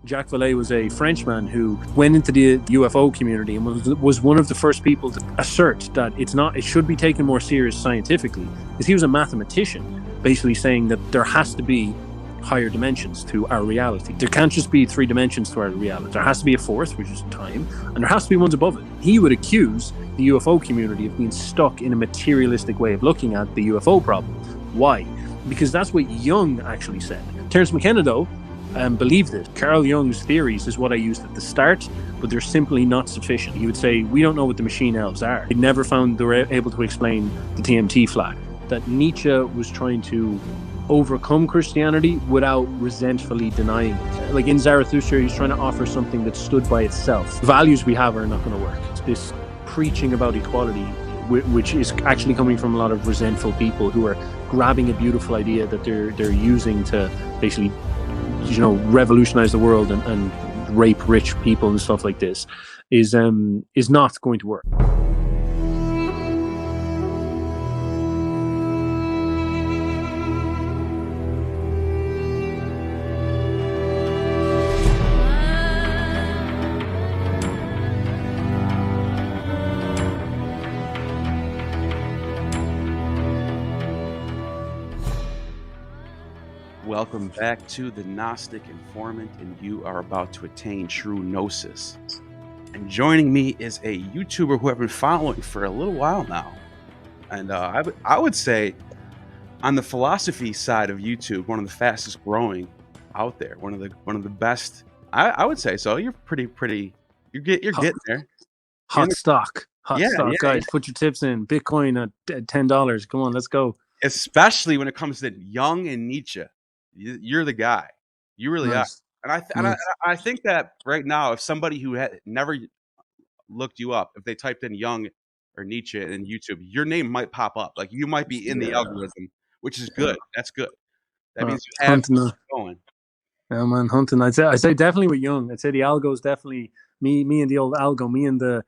Jacques Vallée was a Frenchman who went into the UFO community and was one of the first people to assert that it should be taken more serious scientifically, because he was a mathematician, basically saying that there has to be higher dimensions to our reality. There can't just be 3 dimensions to our reality. There has to be a fourth, which is time, and there has to be ones above it. He would accuse the UFO community of being stuck in a materialistic way of looking at the UFO problem. Why? Because that's what Jung actually said. Terence McKenna, though, believed it. Carl Jung's theories is what I used at the start, but they're simply not sufficient. He would say, we don't know what the machine elves are. They never found they were able to explain the DMT flag. That Nietzsche was trying to overcome Christianity without resentfully denying it. Like in Zarathustra, he's trying to offer something that stood by itself. The values we have are not going to work. It's this preaching about equality, which is actually coming from a lot of resentful people who are grabbing a beautiful idea that they're using to basically, revolutionize the world and rape rich people and stuff like this, is not going to work. Welcome back to the Gnostic Informant, and you are about to attain true gnosis. And joining me is a YouTuber who I've been following for a little while now, and I would say on the philosophy side of YouTube, one of the fastest growing out there, one of the best. I would say so. You're pretty. You're getting there. Hot stock, Yeah, guys. Yeah. Put your tips in. Bitcoin at $10. Come on, let's go. Especially when it comes to Jung and Nietzsche. You're the guy. You really Nice. are. And I think that right now, if somebody who had never looked you up, if they typed in Jung or Nietzsche in YouTube, your name might pop up. Like you might be in the algorithm, which is good. That's good. That means you have going. Yeah, man, hunting. I'd say definitely with Jung. I'd say the algo is definitely me and the old algo. Me and the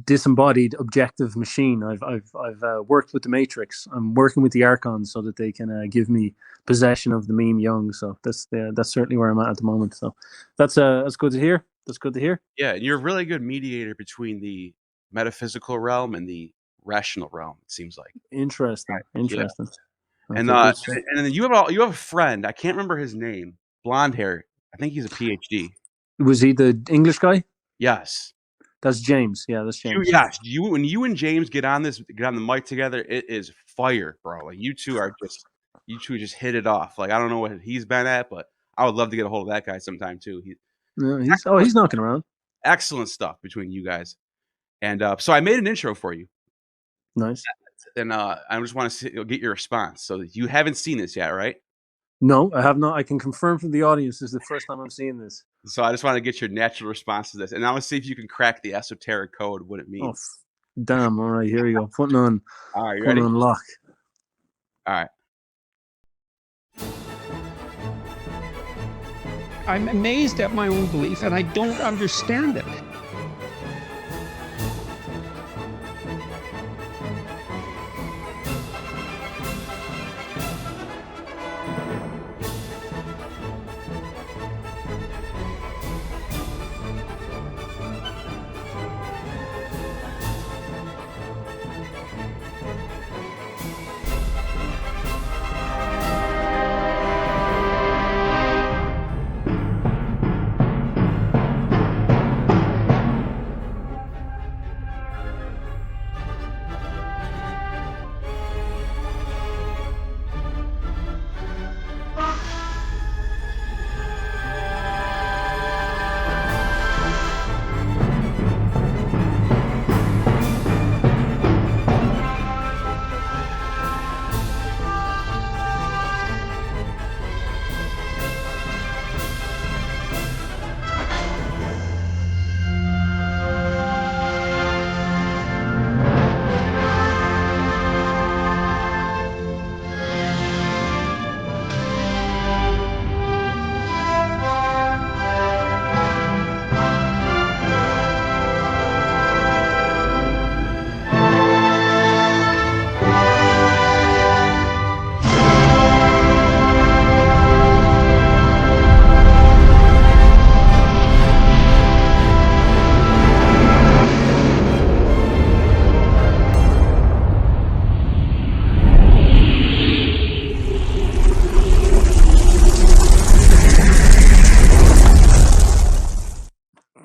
disembodied objective machine. I've worked with the Matrix. I'm working with the Archons so that they can give me possession of the meme Jung. So that's certainly where I'm at the moment. So that's good to hear. That's good to hear. Yeah, and you're a really good mediator between the metaphysical realm and the rational realm. It seems like interesting. Yeah. And then you have a friend. I can't remember his name. Blonde hair. I think he's a PhD. Was he the English guy? Yes. That's James. Yeah, that's James. When you and James get on the mic together, it is fire, bro. Like you two just hit it off. Like I don't know what he's been at, but I would love to get a hold of that guy sometime too. He's knocking around. Excellent stuff between you guys. And so I made an intro for you. Nice. And I just want to get your response. So you haven't seen this yet, right? No, I have not. I can confirm from the audience this is the first time I'm seeing this. So I just want to get your natural response to this. And I want to see if you can crack the esoteric code, what it means. Oh, damn. All right, here we go. Putting on lock. All right. I'm amazed at my own belief, and I don't understand it.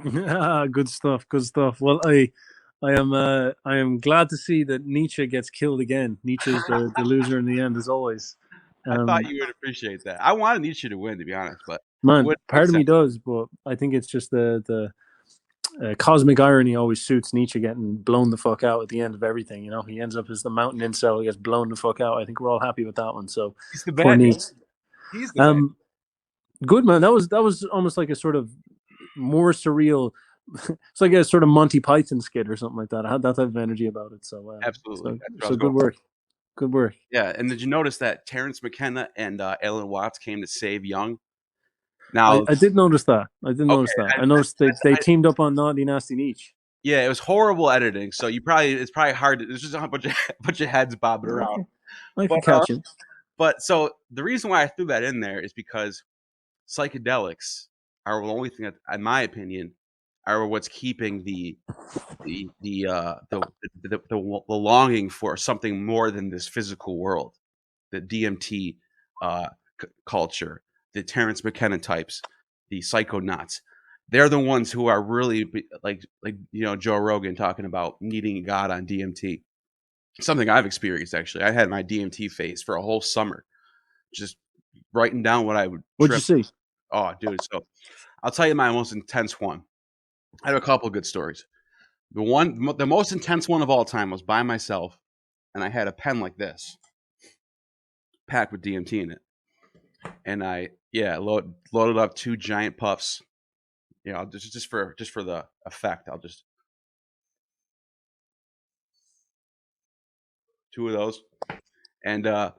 Good stuff. Good stuff. Well, I am glad to see that Nietzsche gets killed again. Nietzsche's the loser in the end, as always. I thought Um, you would appreciate that. I wanted Nietzsche to win, to be honest, but it man, wouldn't make part of sense. me does, but I think it's just the cosmic irony always suits Nietzsche getting blown the fuck out at the end of everything. You know, he ends up as the mountain incel. He gets blown the fuck out. I think we're all happy with that one. So He's the poor bad guy. Nietzsche. He's the bad guy. Good man. That was almost like a sort of more surreal. It's like a sort of Monty Python skit or something like that. I had that type of energy about it. So Absolutely. That's what I so was good going work. Good work. Yeah, and did you notice that Terrence McKenna and Ellen Watts came to save Jung? Now, I did notice that. I did notice okay, that. I noticed they teamed up on Naughty Nasty Nietzsche. yeah, it was horrible editing, so it's probably hard. There's just a bunch of heads bobbing around. I But can catch it. but so the reason why I threw that in there is because psychedelics are the only thing that, in my opinion, are what's keeping the longing for something more than this physical world. The DMT culture, the Terrence McKenna types, the psychonauts. They're the ones who are really like Joe Rogan talking about needing God on DMT. Something I've experienced actually. I had my DMT phase for a whole summer, just writing down what I would. What'd you see? Oh, dude! So I'll tell you my most intense one. I have a couple of good stories. The most intense one of all time was by myself, and I had a pen like this, packed with DMT in it, and I loaded up 2 giant puffs. You know, just for the effect, I'll just 2 of those, and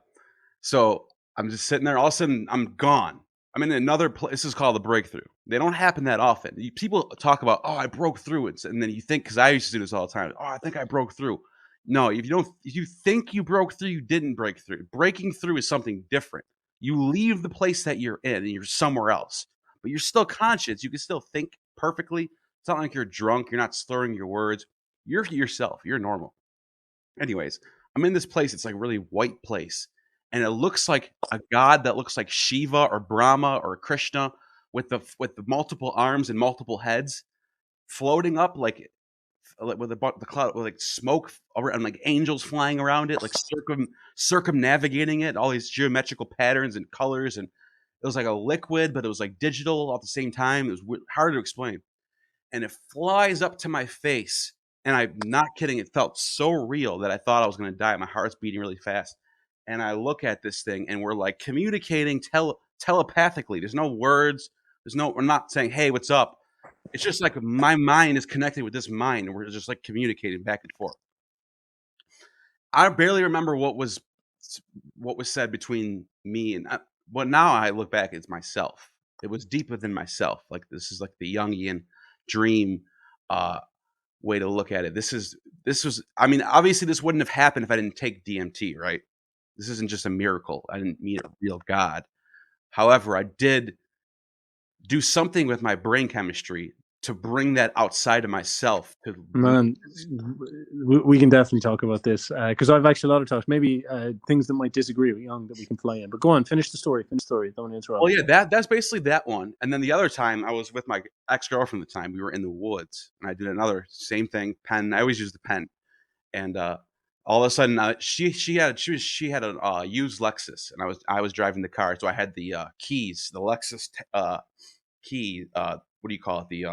so I'm just sitting there. All of a sudden, I'm gone. I'm in another place. This is called the breakthrough. They don't happen that often. People talk about, oh, I broke through it, and then you think, because I used to do this all the time. Oh, I think I broke through. No, if you think you broke through, you didn't break through. Breaking through is something different. You leave the place that you're in, and you're somewhere else, but you're still conscious. You can still think perfectly. It's not like you're drunk. You're not slurring your words. You're yourself. You're normal. Anyways, I'm in this place. It's like a really white place, and it looks like a god that looks like Shiva or Brahma or Krishna with the multiple arms and multiple heads floating up like with the cloud with like smoke and like angels flying around it, like circumnavigating it, all these geometrical patterns and colors, and it was like a liquid, but it was like digital all at the same time. It was hard to explain, and it flies up to my face. And I'm not kidding. It felt so real that I thought I was going to die. My heart's beating really fast. And I look at this thing and we're like communicating telepathically. There's no words. We're not saying, hey, what's up? It's just like my mind is connected with this mind. And we're just like communicating back and forth. I barely remember what was said between me and, but now I look back, it's myself. It was deeper than myself. Like this is like the Jungian dream, way to look at it. This was, I mean, obviously this wouldn't have happened if I didn't take DMT, right? This isn't just a miracle. I didn't meet a real God. However, I did do something with my brain chemistry to bring that outside of myself. Man, we can definitely talk about this because I've actually a lot of talks, maybe things that might disagree with Young that we can play in. But go on, finish the story. Don't interrupt. Well, yeah, that's basically that one. And then the other time I was with my ex-girlfriend at the time. We were in the woods, and I did another same thing. Pen. I always use the pen, and all of a sudden she had a used Lexus, and I was driving the car, so I had the keys, the Lexus key. What do you call it? The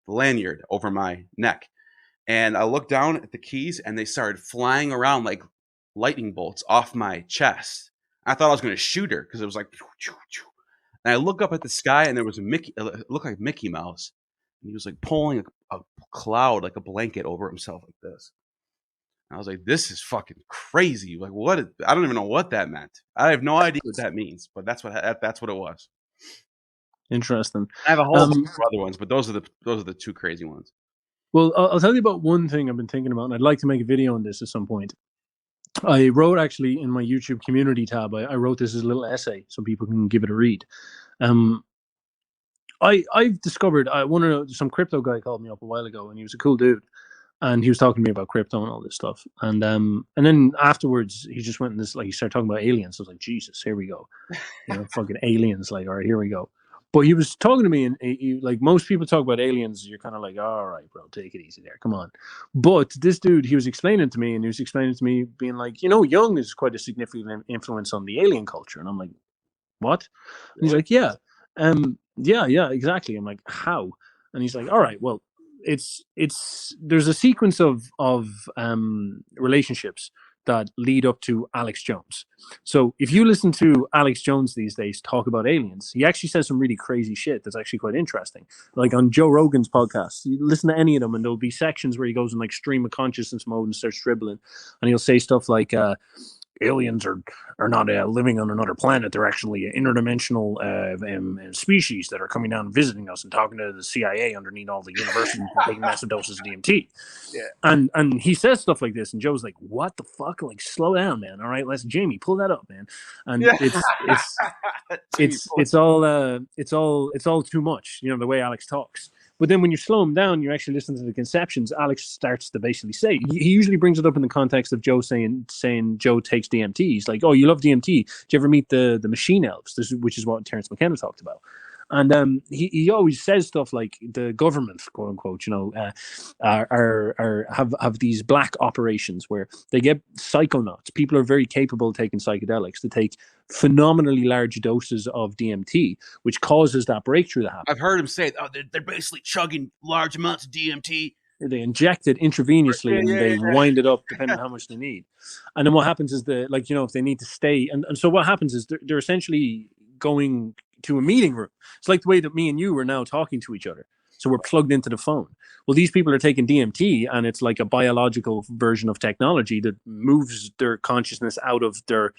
lanyard over my neck, and I looked down at the keys, and they started flying around like lightning bolts off my chest. I thought I was going to shoot her because it was like, and I look up at the sky, and there was it looked like Mickey Mouse, and he was like pulling a cloud like a blanket over himself like this. And I was like, this is fucking crazy. Like, I don't even know what that meant. I have no idea what that means, but that's what it was. Interesting. I have a whole bunch of other ones, but those are the 2 crazy ones. Well, I'll tell you about one thing I've been thinking about, and I'd like to make a video on this at some point. I wrote actually in my YouTube community tab, I wrote this as a little essay so people can give it a read. I've discovered some crypto guy called me up a while ago, and he was a cool dude, and he was talking to me about crypto and all this stuff. And then afterwards, he just went in this, like, he started talking about aliens. I was like, Jesus, here we go, fucking aliens. Like, all right, here we go. But he was talking to me, and like most people talk about aliens, you're kind of like, all right, bro, take it easy there, come on. But this dude, he was explaining to me, and he was explaining to me, being like, Jung is quite a significant influence on the alien culture, and I'm like, what? And he's like, yeah, yeah, exactly. I'm like, how? And he's like, all right, well, there's a sequence of relationships that lead up to Alex Jones. So if you listen to Alex Jones these days talk about aliens, he actually says some really crazy shit that's actually quite interesting. Like on Joe Rogan's podcast, you listen to any of them and there'll be sections where he goes in like stream of consciousness mode and starts dribbling, and he'll say stuff like, aliens are not living on another planet. They're actually an interdimensional species that are coming down and visiting us and talking to the CIA underneath all the universities and taking massive doses of DMT. Yeah. And he says stuff like this, and Joe's like, "What the fuck? Like, slow down, man. All right, let's Jamie pull that up, man." And it's all too much. The way Alex talks. But then when you slow him down, you actually listen to the conceptions. Alex starts to basically say, he usually brings it up in the context of Joe saying Joe takes DMT. He's like, oh, you love DMT. Did you ever meet the machine elves? Which is what Terence McKenna talked about. And he always says stuff like the government, quote unquote, have these black operations where they get psychonauts. People are very capable of taking psychedelics to take phenomenally large doses of DMT, which causes that breakthrough to happen. I've heard him say, they're basically chugging large amounts of DMT. They inject it intravenously and they wind it up depending on how much they need. And then what happens is if they need to stay. And so what happens is they're essentially going to a meeting room. It's like the way that me and you are now talking to each other. So we're plugged into the phone. Well, these people are taking DMT, and it's like a biological version of technology that moves their consciousness out of their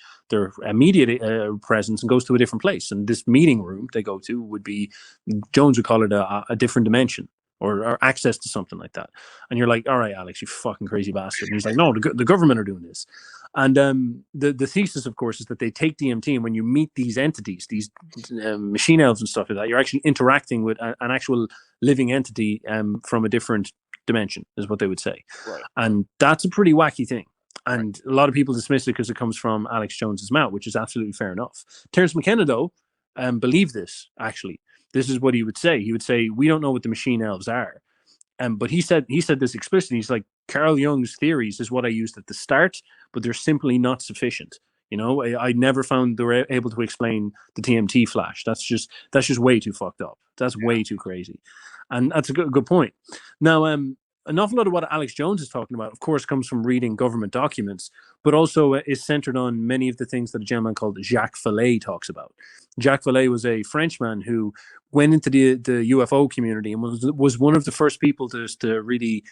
immediate presence and goes to a different place. And this meeting room they go to would be, Jones would call it a different dimension. Or access to something like that. And you're like, all right, Alex, you fucking crazy bastard. And he's like, no, the government are doing this. And the thesis, of course, is that they take DMT, and when you meet these entities, these machine elves and stuff like that, you're actually interacting with an actual living entity from a different dimension, is what they would say. Right. And that's a pretty wacky thing. And a lot of people dismiss it because it comes from Alex Jones's mouth, which is absolutely fair enough. Terence McKenna, though, believed this, actually. This is what he would say. He would say, we don't know what the machine elves are. But he said this explicitly. He's like, Carl Jung's theories is what I used at the start, but they're simply not sufficient. I never found they were able to explain the TMT flash. That's just way too fucked up. That's way too crazy. And that's a good point. Now, an awful lot of what Alex Jones is talking about, of course, comes from reading government documents, but also is centered on many of the things that a gentleman called Jacques Vallée talks about. Jacques Vallée was a Frenchman who went into the UFO community and was one of the first people to really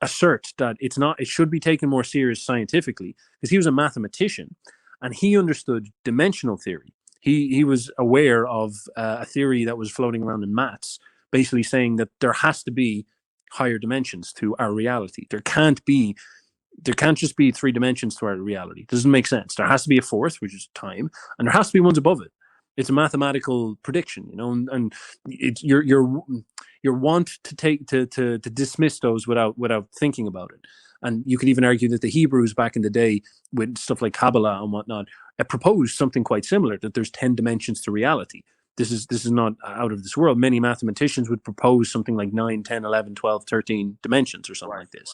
assert that it should be taken more serious scientifically, because he was a mathematician and he understood dimensional theory. He was aware of a theory that was floating around in maths, basically saying that there has to be higher dimensions to our reality. There can't just be three dimensions to our reality. It doesn't make sense. There has to be a fourth, which is time, and there has to be ones above it. It's a mathematical prediction, and it's your want to dismiss those without thinking about it. And you could even argue that the Hebrews back in the day, with stuff like Kabbalah and whatnot, proposed something quite similar, that there's 10 dimensions to reality. This is not out of this world. Many mathematicians would propose something like 9, 10, 11, 12, 13 dimensions or something like this.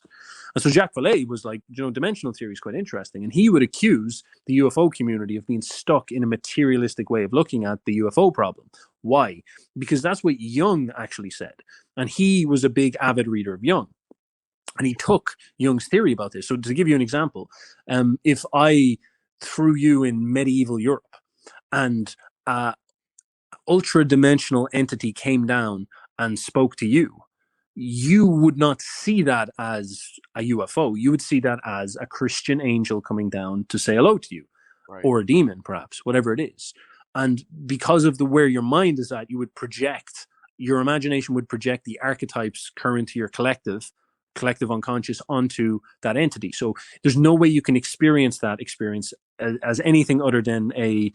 And so Jacques Vallée was like, dimensional theory is quite interesting. And he would accuse the UFO community of being stuck in a materialistic way of looking at the UFO problem. Why? Because that's what Jung actually said. And he was a big avid reader of Jung. And he took Jung's theory about this. So to give you an example, if I threw you in medieval Europe and ultra-dimensional entity came down and spoke to you, you would not see that as a UFO. You would see that as a Christian angel coming down to say hello to you, or a demon, perhaps, whatever it is. And because of where your mind is at, your imagination would project the archetypes current to your collective unconscious onto that entity. So there's no way you can experience that experience as anything other than a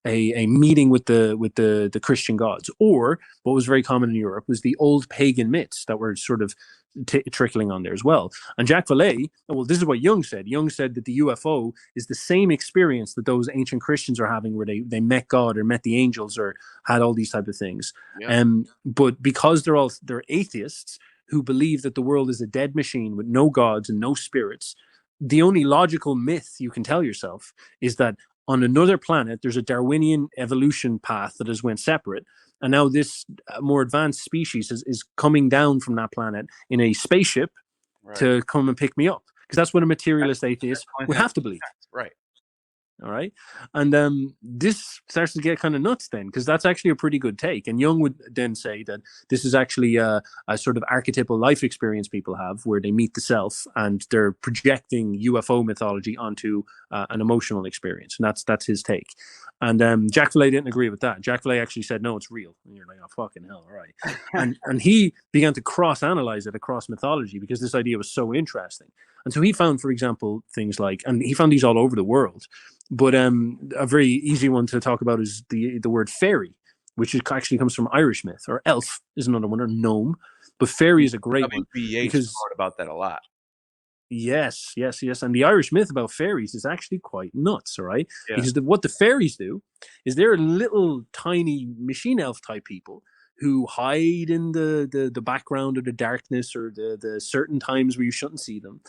a meeting with the Christian gods. Or what was very common in Europe was the old pagan myths that were sort of trickling on there as well. And Jacques Vallée, well, this is what Jung said. Jung said that the UFO is the same experience that those ancient Christians are having, where they met God or met the angels or had all these type of things. Yeah. But because they're atheists who believe that the world is a dead machine with no gods and no spirits, the only logical myth you can tell yourself is that on another planet there's a Darwinian evolution path that has went separate, and now this more advanced species is coming down from that planet in a spaceship to come and pick me up, because that's what a materialist atheist would have to believe. Right. All right. And this starts to get kind of nuts then, because that's actually a pretty good take. And Jung would then say that this is actually a sort of archetypal life experience people have, where they meet the self and they're projecting UFO mythology onto an emotional experience. And that's his take. And Jacques Vallée didn't agree with that. Jacques Vallée actually said, no, it's real. And you're like, oh, fucking hell, all right. and he began to cross-analyze it across mythology, because this idea was so interesting. And so he found, for example, things like, and he found these all over the world, but a very easy one to talk about is the word fairy, which actually comes from Irish myth. Or elf is another one, or gnome. But fairy is a great one. Because wrote about that a lot. Yes. And the Irish myth about fairies is actually quite nuts, all right? Yeah. Because what the fairies do is they're little tiny machine elf type people who hide in the background or the darkness or the certain times where you shouldn't see them.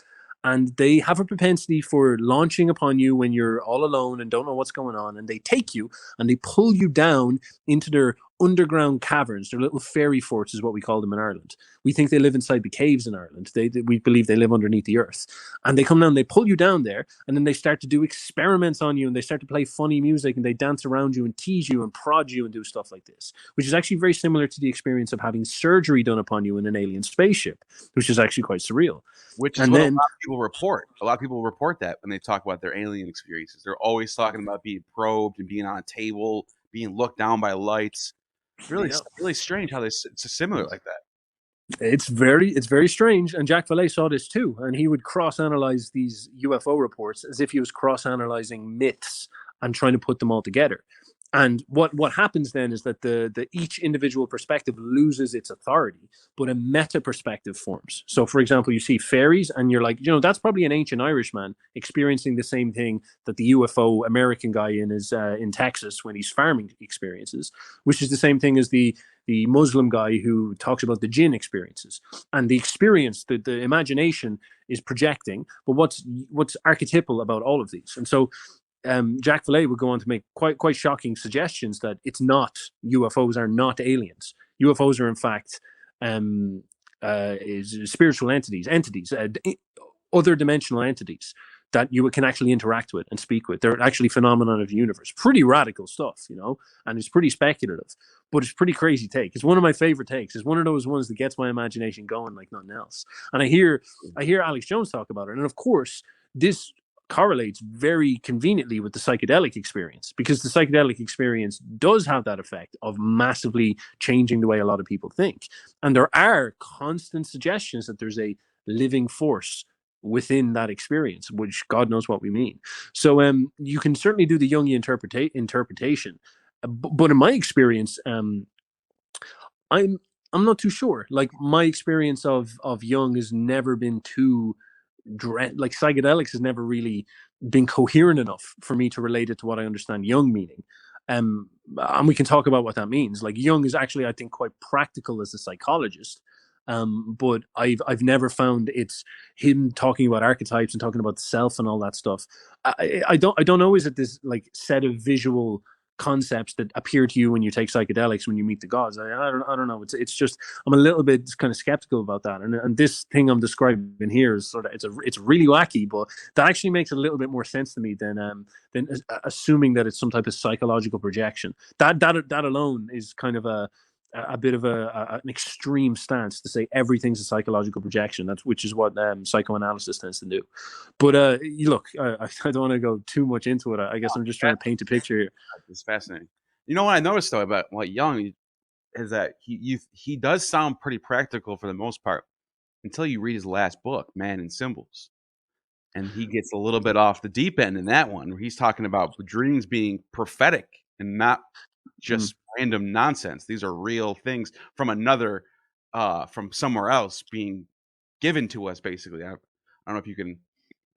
And they have a propensity for launching upon you when you're all alone and don't know what's going on. And they take you and they pull you down into their underground caverns. Their little fairy forts is what we call them in Ireland. We think they live inside the caves in Ireland. We believe they live underneath the earth. And they come down, they pull you down there, and then they start to do experiments on you, and they start to play funny music, and they dance around you and tease you and prod you and do stuff like this, which is actually very similar to the experience of having surgery done upon you in an alien spaceship, which is actually quite surreal. Which is what a lot of people report. A lot of people report that when they talk about their alien experiences. They're always talking about being probed and being on a table, being looked down by lights. Really strange how it's similar like that. It's very strange. And Jacques Vallée saw this too. And he would cross-analyze these UFO reports as if he was cross-analyzing myths and trying to put them all together. And what happens then is that the each individual perspective loses its authority, but a meta perspective forms. So, for example, you see fairies, and you're like, that's probably an ancient Irishman experiencing the same thing that the UFO American guy in Texas when he's farming experiences, which is the same thing as the Muslim guy who talks about the jinn experiences. And the experience, the imagination is projecting, but what's archetypal about all of these? And so Jacques Vallée would go on to make quite shocking suggestions that UFOs are not aliens. UFOs are in fact spiritual entities, other dimensional entities that you can actually interact with and speak with. They're actually phenomenon of the universe. Pretty radical stuff, and it's pretty speculative, but it's pretty crazy take. It's one of my favorite takes. It's one of those ones that gets my imagination going like nothing else. And I hear Alex Jones talk about it, and of course this correlates very conveniently with the psychedelic experience, because the psychedelic experience does have that effect of massively changing the way a lot of people think. And there are constant suggestions that there's a living force within that experience, which God knows what we mean. So you can certainly do the Jungian interpretation, but in my experience, I'm not too sure. Like, my experience of Jung has never been too like psychedelics has never really been coherent enough for me to relate it to what I understand Jung meaning. And we can talk about what that means. Like, Jung is actually, I think, quite practical as a psychologist. But I've never found it's him talking about archetypes and talking about the self and all that stuff. I don't know, is it this like set of visual concepts that appear to you when you take psychedelics when you meet the gods? I don't know. It's just, I'm a little bit kind of skeptical about that. And this thing I'm describing here is sort of, it's really wacky, but that actually makes a little bit more sense to me than assuming that it's some type of psychological projection. That alone is kind of a bit of an extreme stance to say everything's a psychological projection. Which is what psychoanalysis tends to do. But look, I don't want to go too much into it. I guess I'm just trying to paint a picture here. It's fascinating. You know what I noticed though about Jung is that he does sound pretty practical for the most part until you read his last book, Man and Symbols, and he gets a little bit off the deep end in that one, where he's talking about dreams being prophetic and not just random nonsense. These are real things from another, from somewhere else being given to us, basically. I don't know if you can.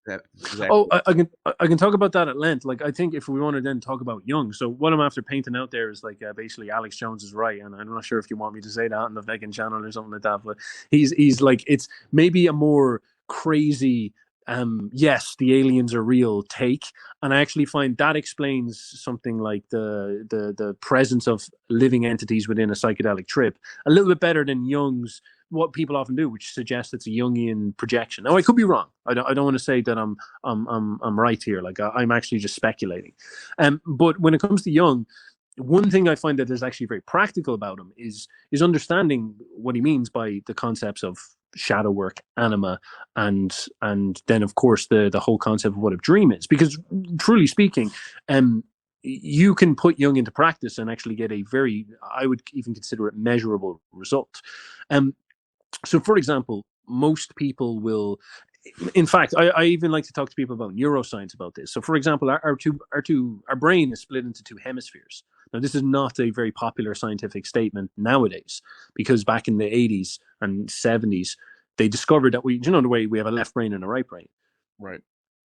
I can talk about that at length. Like, I think if we want to then talk about Jung, so what I'm after painting out there is like basically Alex Jones is right, and I'm not sure if you want me to say that on the vegan channel or something like that, but he's like, it's maybe a more crazy yes, the aliens are real take, and I actually find that explains something like the presence of living entities within a psychedelic trip a little bit better than Jung's what people often do, which suggests it's a Jungian projection. Now, I could be wrong. I don't want to say that I'm right here. Like, I'm actually just speculating. But when it comes to Jung, one thing I find that is actually very practical about him is understanding what he means by the concepts of shadow work, anima, and then of course the whole concept of what a dream is. Because truly speaking, you can put Jung into practice and actually get a very, I would even consider it, measurable result. So, for example, most people will, in fact, I even like to talk to people about neuroscience about this. So, for example, our brain is split into two hemispheres. Now, this is not a very popular scientific statement nowadays, because back in the 80s and 70s, they discovered that the way we have a left brain and a right brain. Right.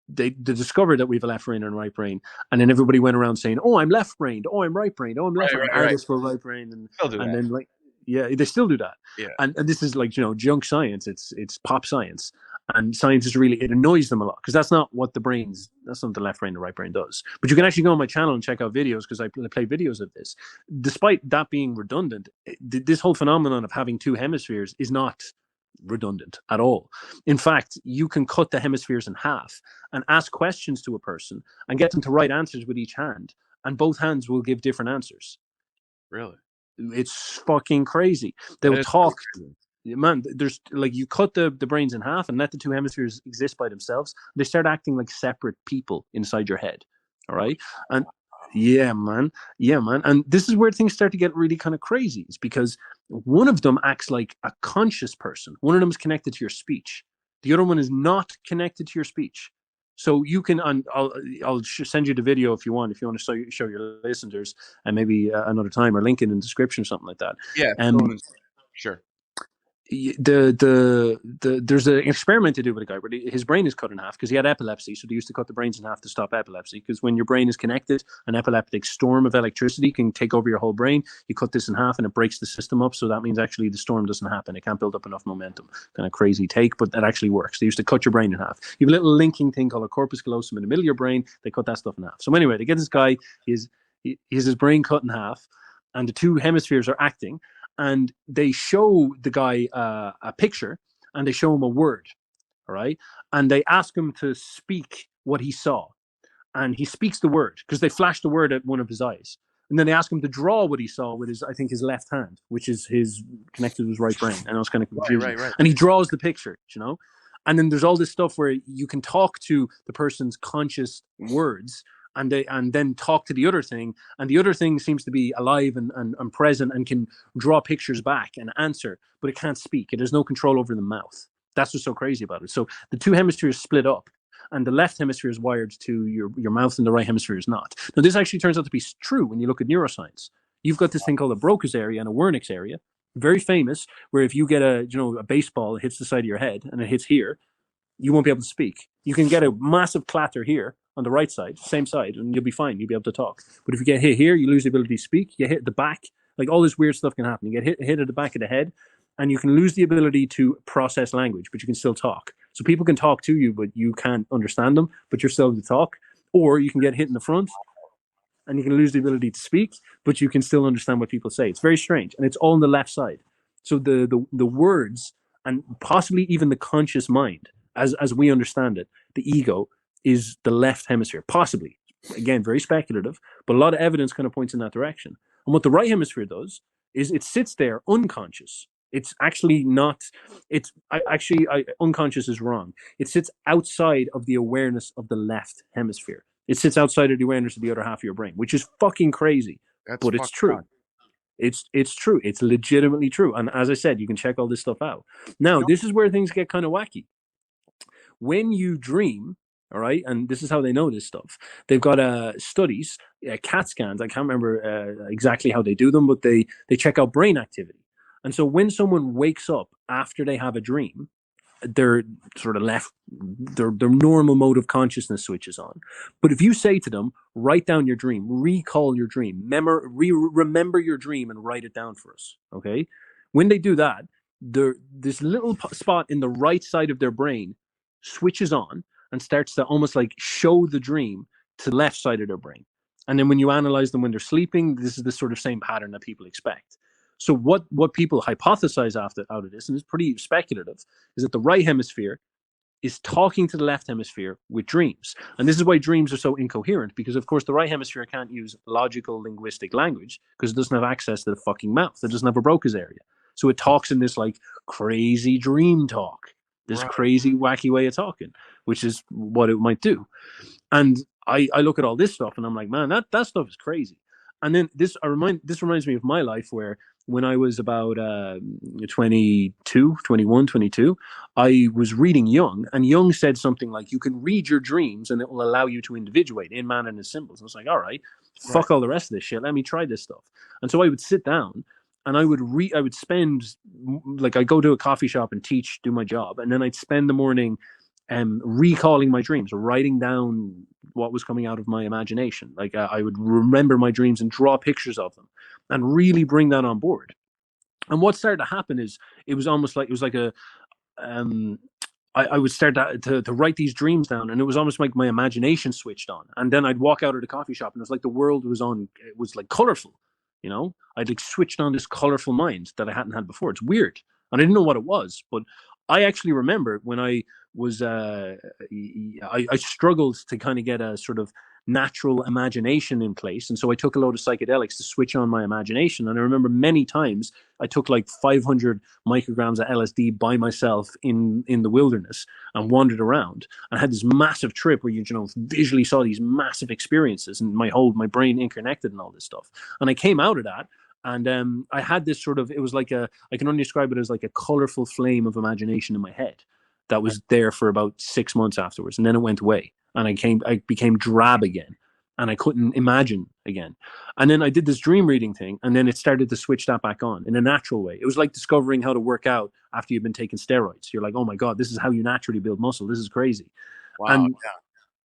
They discovered that we have a left brain and a right brain, and then everybody went around saying, "Oh, I'm left-brained. Oh, I'm right-brained. Oh, I'm left-brained." Artists were right-brained, and then like, yeah, they still do that. Yeah. And this is like, junk science. It's pop science, and science is really, it annoys them a lot because that's not what that's not the left brain and right brain does. But you can actually go on my channel and check out videos, because I play videos of this. Despite that being redundant, this whole phenomenon of having two hemispheres is not redundant at all. In fact, you can cut the hemispheres in half and ask questions to a person and get them to write answers with each hand, and both hands will give different answers. Really? It's fucking crazy. They'll talk. Man, there's like, you cut the brains in half and let the two hemispheres exist by themselves. They start acting like separate people inside your head. All right. And yeah, man. And this is where things start to get really kind of crazy. It's because one of them acts like a conscious person. One of them is connected to your speech. The other one is not connected to your speech. So you can, I'll send you the video if you want to show your listeners, and maybe another time, or link it in the description or something like that. Yeah. Sure. There's an experiment to do with a guy where his brain is cut in half because he had epilepsy. So they used to cut the brains in half to stop epilepsy, because when your brain is connected, an epileptic storm of electricity can take over your whole brain. You cut this in half and it breaks the system up. So that means actually the storm doesn't happen. It can't build up enough momentum. Kind of crazy take, but that actually works. They used to cut your brain in half. You have a little linking thing called a corpus callosum in the middle of your brain. They cut that stuff in half. So anyway, they get this guy, he has his brain cut in half, and the two hemispheres are acting. And they show the guy a picture, and they show him a word, all right? And they ask him to speak what he saw. And he speaks the word, because they flash the word at one of his eyes. And then they ask him to draw what he saw with his left hand, which is connected to his right brain. And I was kind of confused. Right. And he draws the picture, And then there's all this stuff where you can talk to the person's conscious words, and then talk to the other thing, and the other thing seems to be alive and present and can draw pictures back and answer, but it can't speak. It has no control over the mouth. That's what's so crazy about it. So the two hemispheres split up, and the left hemisphere is wired to your mouth, and the right hemisphere is not. Now, this actually turns out to be true when you look at neuroscience. You've got this thing called a Broca's area and a Wernicke's area, very famous, where if you get a baseball, it hits the side of your head and it hits here, you won't be able to speak. You can get a massive clatter here on the right side, same side, and you'll be fine. You'll be able to talk. But if you get hit here, you lose the ability to speak. You hit the back, like all this weird stuff can happen. You get hit at the back of the head, and you can lose the ability to process language, but you can still talk. So people can talk to you, but you can't understand them, but you're still able to talk. Or you can get hit in the front, and you can lose the ability to speak, but you can still understand what people say. It's very strange, and it's all on the left side. So the words, and possibly even the conscious mind, as we understand it, the ego, is the left hemisphere, possibly. Again, very speculative, but a lot of evidence kind of points in that direction. And what the right hemisphere does is it sits there unconscious. It's actually not, unconscious is wrong. It sits outside of the awareness of the left hemisphere. It sits outside of the awareness of the other half of your brain, which is fucking crazy. But it's true. It's true. It's legitimately true. And as I said, you can check all this stuff out. Now, this is where things get kind of wacky. When you dream, All right, and this is how they know this stuff. They've got studies, CAT scans. I can't remember exactly how they do them, but they check out brain activity. And so when someone wakes up after they have a dream, their sort of left their normal mode of consciousness switches on. But if you say to them, write down your dream, recall your dream, remember your dream and write it down for us, okay? When they do that, this little spot in the right side of their brain switches on and starts to almost like show the dream to the left side of their brain. And then when you analyze them when they're sleeping, this is the sort of same pattern that people expect. So what people hypothesize out of this, and it's pretty speculative, is that the right hemisphere is talking to the left hemisphere with dreams. And this is why dreams are so incoherent, because of course the right hemisphere can't use logical linguistic language because it doesn't have access to the fucking mouth. It doesn't have a Broca's area. So it talks in this like crazy dream talk, this crazy wacky way of talking, which is what it might do. And I look at all this stuff and I'm like, man, that stuff is crazy. And then this reminds me of my life, where when I was about 21, 22, I was reading Jung, and Jung said something like, you can read your dreams and it will allow you to individuate in man and his symbols. And I was like, all right, fuck all the rest of this shit. Let me try this stuff. And so I would sit down and I would spend, like, I'd go to a coffee shop and teach, do my job. And then I'd spend the morning recalling my dreams, writing down what was coming out of my imagination. Like I would remember my dreams and draw pictures of them and really bring that on board. And what started to happen is it was like a I would start to write these dreams down, and it was almost like my imagination switched on. And then I'd walk out of the coffee shop and it was like the world was on, it was like colorful, you know? I'd like switched on this colorful mind that I hadn't had before. It's weird. And I didn't know what it was, but I actually remember when I was I struggled to kind of get a sort of natural imagination in place, and so I took a load of psychedelics to switch on my imagination. And I remember many times I took like 500 micrograms of LSD by myself in the wilderness and wandered around and had this massive trip where you know visually saw these massive experiences, and my brain interconnected and all this stuff. And I came out of that. And I had this sort of, it was like I can only describe it as like a colorful flame of imagination in my head that was there for about 6 months afterwards. And then it went away and I became drab again and I couldn't imagine again. And then I did this dream reading thing, and then it started to switch that back on in a natural way. It was like discovering how to work out after you've been taking steroids. You're like, oh my God, this is how you naturally build muscle. This is crazy. Wow.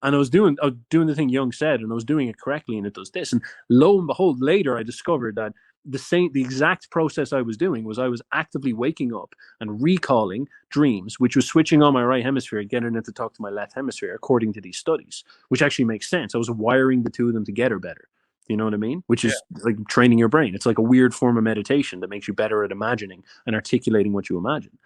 And I was doing the thing Jung said, and I was doing it correctly, and it does this. And lo and behold, later I discovered that the exact process I was doing was I was actively waking up and recalling dreams, which was switching on my right hemisphere and getting it to talk to my left hemisphere, according to these studies, which actually makes sense. I was wiring the two of them together better. You know what I mean? Which is like training your brain. It's like a weird form of meditation that makes you better at imagining and articulating what you imagine.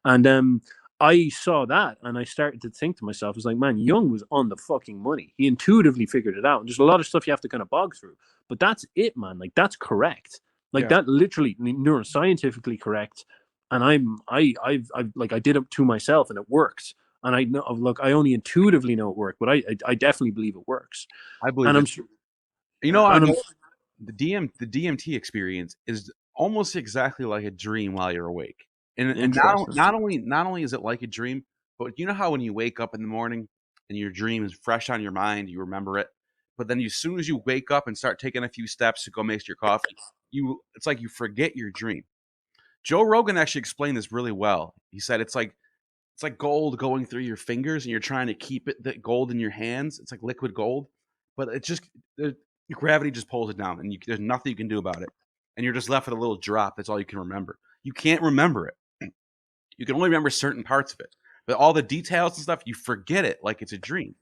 And I saw that and I started to think to myself, I was like, man, Jung was on the fucking money. He intuitively figured it out. And there's a lot of stuff you have to kind of bog through, but that's it, man. Like that's correct. Like that literally neuroscientifically correct. And I did it to myself and it works. And I know, look, I only intuitively know it worked, but I definitely believe it works. I believe and it. I'm sure, You know, and I'm, the DMT experience is almost exactly like a dream while you're awake. And not only is it like a dream, but you know how when you wake up in the morning and your dream is fresh on your mind, you remember it, but then as soon as you wake up and start taking a few steps to go make your coffee, it's like you forget your dream. Joe Rogan actually explained this really well. He said it's like gold going through your fingers and you're trying to keep the gold in your hands. It's like liquid gold, but it just gravity just pulls it down, and there's nothing you can do about it, and you're just left with a little drop. That's all you can remember. You can't remember it. You can only remember certain parts of it, but all the details and stuff, you forget it like it's a dream.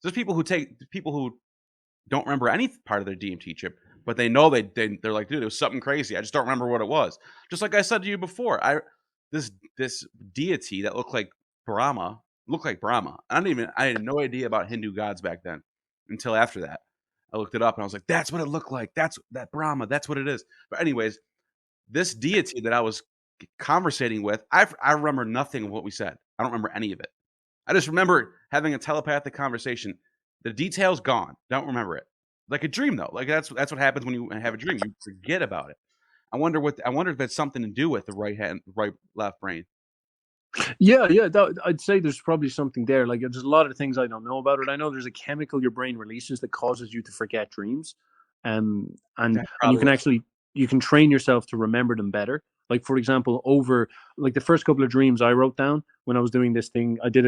There's people who don't remember any part of their DMT trip, but they know they're like, dude, it was something crazy. I just don't remember what it was. Just like I said to you before, this deity that looked like Brahma. I had no idea about Hindu gods back then until after that. I looked it up and I was like, that's what it looked like. That's that Brahma. That's what it is. But anyways, this deity that I was conversating with, I remember nothing of what we said. I don't remember any of it. I just remember having a telepathic conversation. The details gone. Don't remember it. Like a dream though. Like that's what happens when you have a dream. You forget about it. I wonder if it's something to do with the right left brain. Yeah, yeah. I'd say there's probably something there. Like there's a lot of things I don't know about it. I know there's a chemical your brain releases that causes you to forget dreams, and That's you probably can what. actually you can train yourself to remember them better. Like for example, over like the first couple of dreams I wrote down when I was doing this thing, I did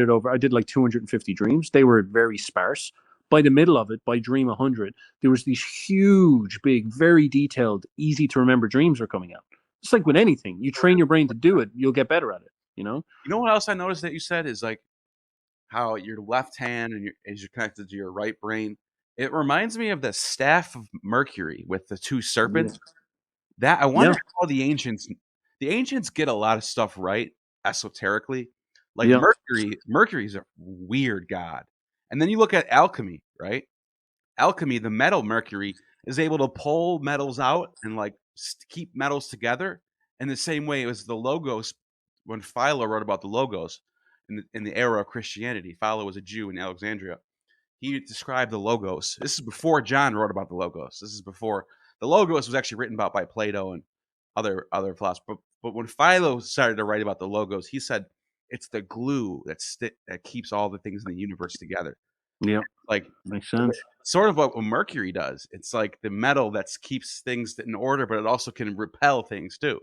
like 250 dreams. They were very sparse. By the middle of it, by dream 100, there was these huge, big, very detailed, easy to remember dreams were coming out. It's like with anything, you train your brain to do it, you'll get better at it. You know? You know what else I noticed that you said is like how your left hand and as you're connected to your right brain. It reminds me of the staff of Mercury with the two Yeah. serpents. That I Yeah. wonder how the ancients get a lot of stuff right esoterically. Like Yeah. Mercury's a weird god. And then you look at alchemy, right? Alchemy, the metal mercury is able to pull metals out and like keep metals together in the same way as the logos when Philo wrote about the logos in the era of Christianity. Philo was a Jew in Alexandria. He described the logos. This is before John wrote about the logos. This is before the logos was actually written about by Plato and other philosophers. But when Philo started to write about the logos, he said it's the glue that keeps all the things in the universe together. Yeah. Like Makes sense. sort of what Mercury does. It's like the metal that keeps things in order, but it also can repel things too.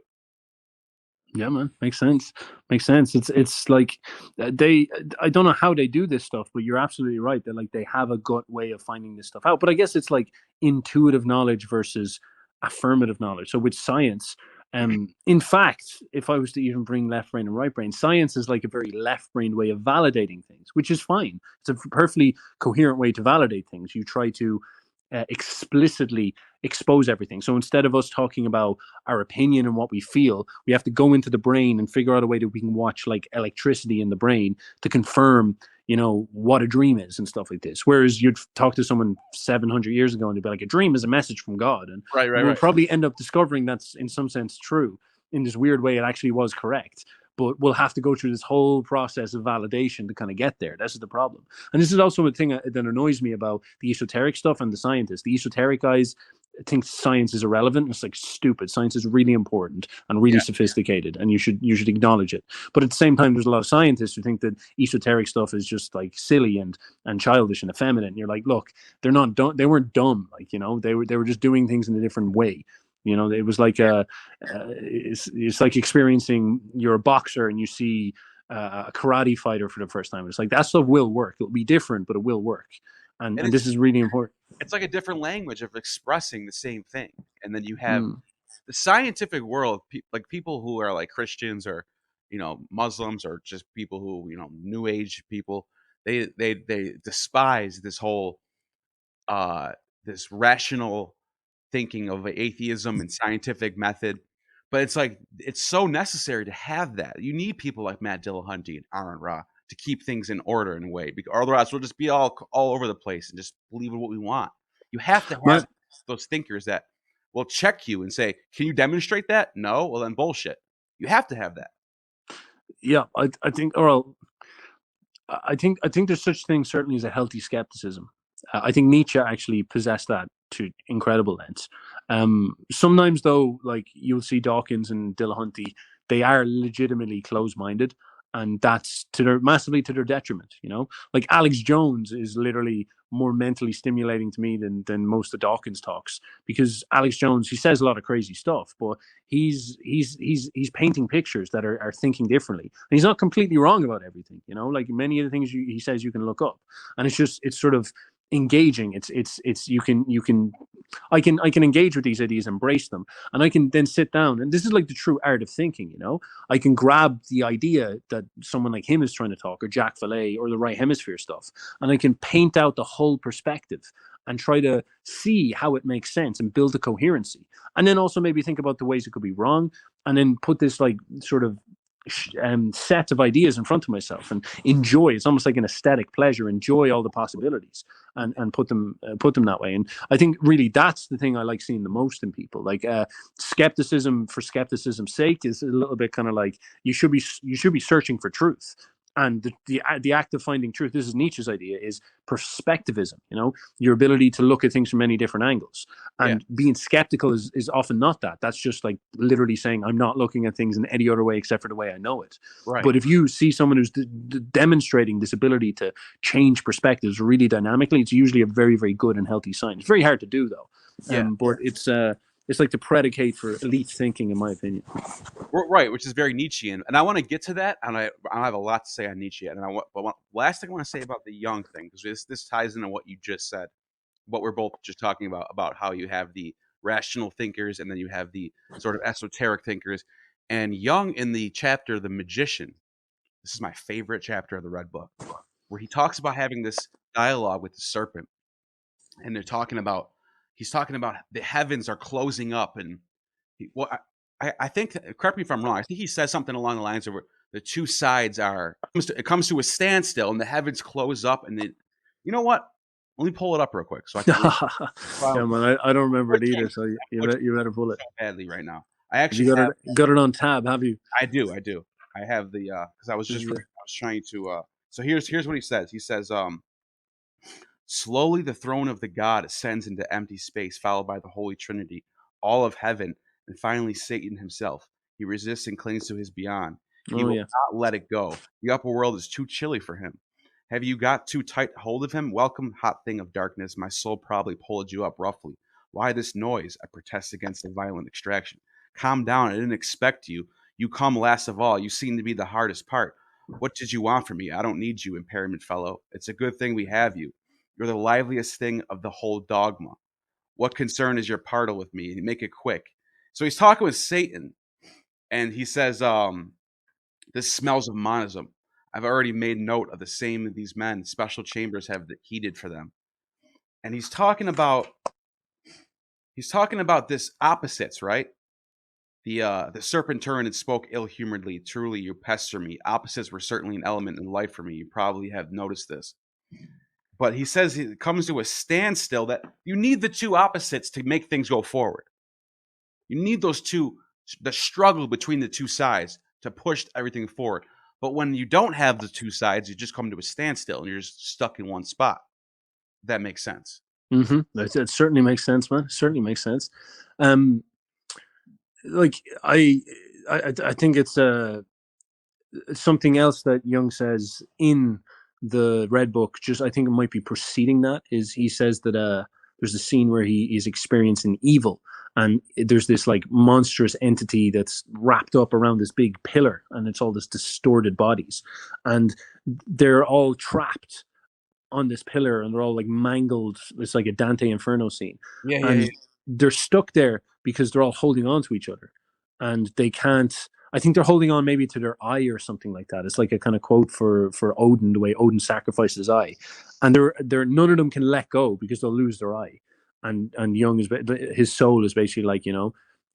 Yeah, man. Makes sense. Makes sense. It's like they. I don't know how they do this stuff, but you're absolutely right. That like they have a gut way of finding this stuff out. But I guess it's like intuitive knowledge versus affirmative knowledge. So with science, in fact, if I was to even bring left brain and right brain, science is like a very left brain way of validating things, which is fine. It's a perfectly coherent way to validate things. You try to explicitly expose everything. So instead of us talking about our opinion and what we feel, we have to go into the brain and figure out a way that we can watch like electricity in the brain to confirm, what a dream is and stuff like this. Whereas you'd talk to someone 700 years ago and they'd be like, a dream is a message from God. And Right, right, we'll right. probably end up discovering that's in some sense true. In this weird way, it actually was correct. But we'll have to go through this whole process of validation to kind of get there. This is the problem. And this is also a thing that annoys me about the esoteric stuff and the scientists. The esoteric guys think science is irrelevant. It's like stupid. Science is really important and really Yeah. sophisticated, and you should acknowledge it. But at the same time, there's a lot of scientists who think that esoteric stuff is just like silly and childish and effeminate. And you're like, look, they're not dumb. They weren't dumb. Like they were just doing things in a different way. It was like it's like experiencing you're a boxer and you see a karate fighter for the first time. It's like that stuff will work. It'll be different, but it will work. And And and this is really important. it's like a different language of expressing the same thing. And then you have Mm. the scientific world, like people who are like Christians or Muslims or just people who New Age people. They despise this whole uh this rational thinking of atheism and scientific method. But it's like it's so necessary to have that. You need people like Matt Dillahunty and Aaron Ra to keep things in order in a way, because otherwise we'll just be all over the place and just believe in what we want. You have to But have those thinkers that will check you and say, "Can you demonstrate that?" No, well then bullshit. You have to have that. yeah, I think, or I think there's such thing certainly as a healthy skepticism. I think Nietzsche actually possessed that to incredible lengths. Sometimes though, like you'll see Dawkins and Dillahunty, they are legitimately close-minded, and that's massively to their detriment. Like Alex Jones is literally more mentally stimulating to me than most of Dawkins talks, because Alex Jones, he says a lot of crazy stuff, but he's painting pictures that are thinking differently, and he's not completely wrong about everything. Like many of the things he says you can look up, and it's sort of engaging. It's you can I can engage with these ideas, embrace them, and I can then sit down, and this is like the true art of thinking. I can grab the idea that someone like him is trying to talk, or Jack Valet, or the right hemisphere stuff, and I can paint out the whole perspective and try to see how it makes sense and build a coherency, and then also maybe think about the ways it could be wrong, and then put this like sort of set of ideas in front of myself and enjoy. It's almost like an aesthetic pleasure. Enjoy all the possibilities and put them that way. And I think really that's the thing I like seeing the most in people. Like skepticism for skepticism's sake is a little bit kind of like you should be searching for truth. And the act of finding truth, this is Nietzsche's idea, is perspectivism, your ability to look at things from many different angles. And being skeptical is often not that. That's just like literally saying, I'm not looking at things in any other way except for the way I know it. Right. But if you see someone who's demonstrating this ability to change perspectives really dynamically, it's usually a very, very good and healthy sign. It's very hard to do, though. But it's like the predicate for elite thinking, in my opinion. Right, which is very Nietzschean, and I want to get to that, and I have a lot to say on Nietzsche, and last thing I want to say about the Jung thing, because this ties into what you just said, what we're both just talking about how you have the rational thinkers and then you have the sort of esoteric thinkers, and Jung in the chapter The Magician, this is my favorite chapter of the Red Book, where he talks about having this dialogue with the serpent, and he's talking about the heavens are closing up, and I think, correct me if I'm wrong, I think he says something along the lines of the two sides it comes to a standstill and the heavens close up, and then, you know what? Let me pull it up real quick so I can yeah, man, I don't remember it either, so you better pull it badly right now. I actually got it on tab, have you? I do. I have the because I was trying to so here's what he says. He says, slowly the throne of the God ascends into empty space, followed by the Holy Trinity, all of heaven, and finally Satan himself. He resists and clings to his beyond. He will not let it go. The upper world is too chilly for him. Have you got too tight hold of him? Welcome, hot thing of darkness. My soul probably pulled you up roughly. Why this noise? I protest against the violent extraction. Calm down. I didn't expect you. You come last of all. You seem to be the hardest part. What did you want from me? I don't need you, impairment fellow. It's a good thing we have you. You're the liveliest thing of the whole dogma. What concern is your partle with me? Make it quick. So he's talking with Satan, and he says, this smells of monism. I've already made note of the same of these men. Special chambers have heated for them. And he's talking about this opposites, right? The serpent turned and spoke ill-humoredly. Truly, you pester me. Opposites were certainly an element in life for me. You probably have noticed this. But he says it comes to a standstill that you need the two opposites to make things go forward. You need those two, the struggle between the two sides to push everything forward. But when you don't have the two sides, you just come to a standstill and you're just stuck in one spot. That makes sense. Mm-hmm. That certainly makes sense, man. It certainly makes sense. Like I think it's something else that Jung says in the Red Book. Just I think it might be preceding that. Is he says that there's a scene where he is experiencing evil, and there's this like monstrous entity that's wrapped up around this big pillar, and it's all this distorted bodies, and they're all trapped on this pillar, and they're all like mangled. It's like a Dante Inferno scene. Yeah. They're stuck there because they're all holding on to each other, and they can't. I think they're holding on maybe to their eye or something like that. It's like a kind of quote for Odin, the way Odin sacrificed his eye, and they're none of them can let go because they'll lose their eye. And Jung his soul is basically like,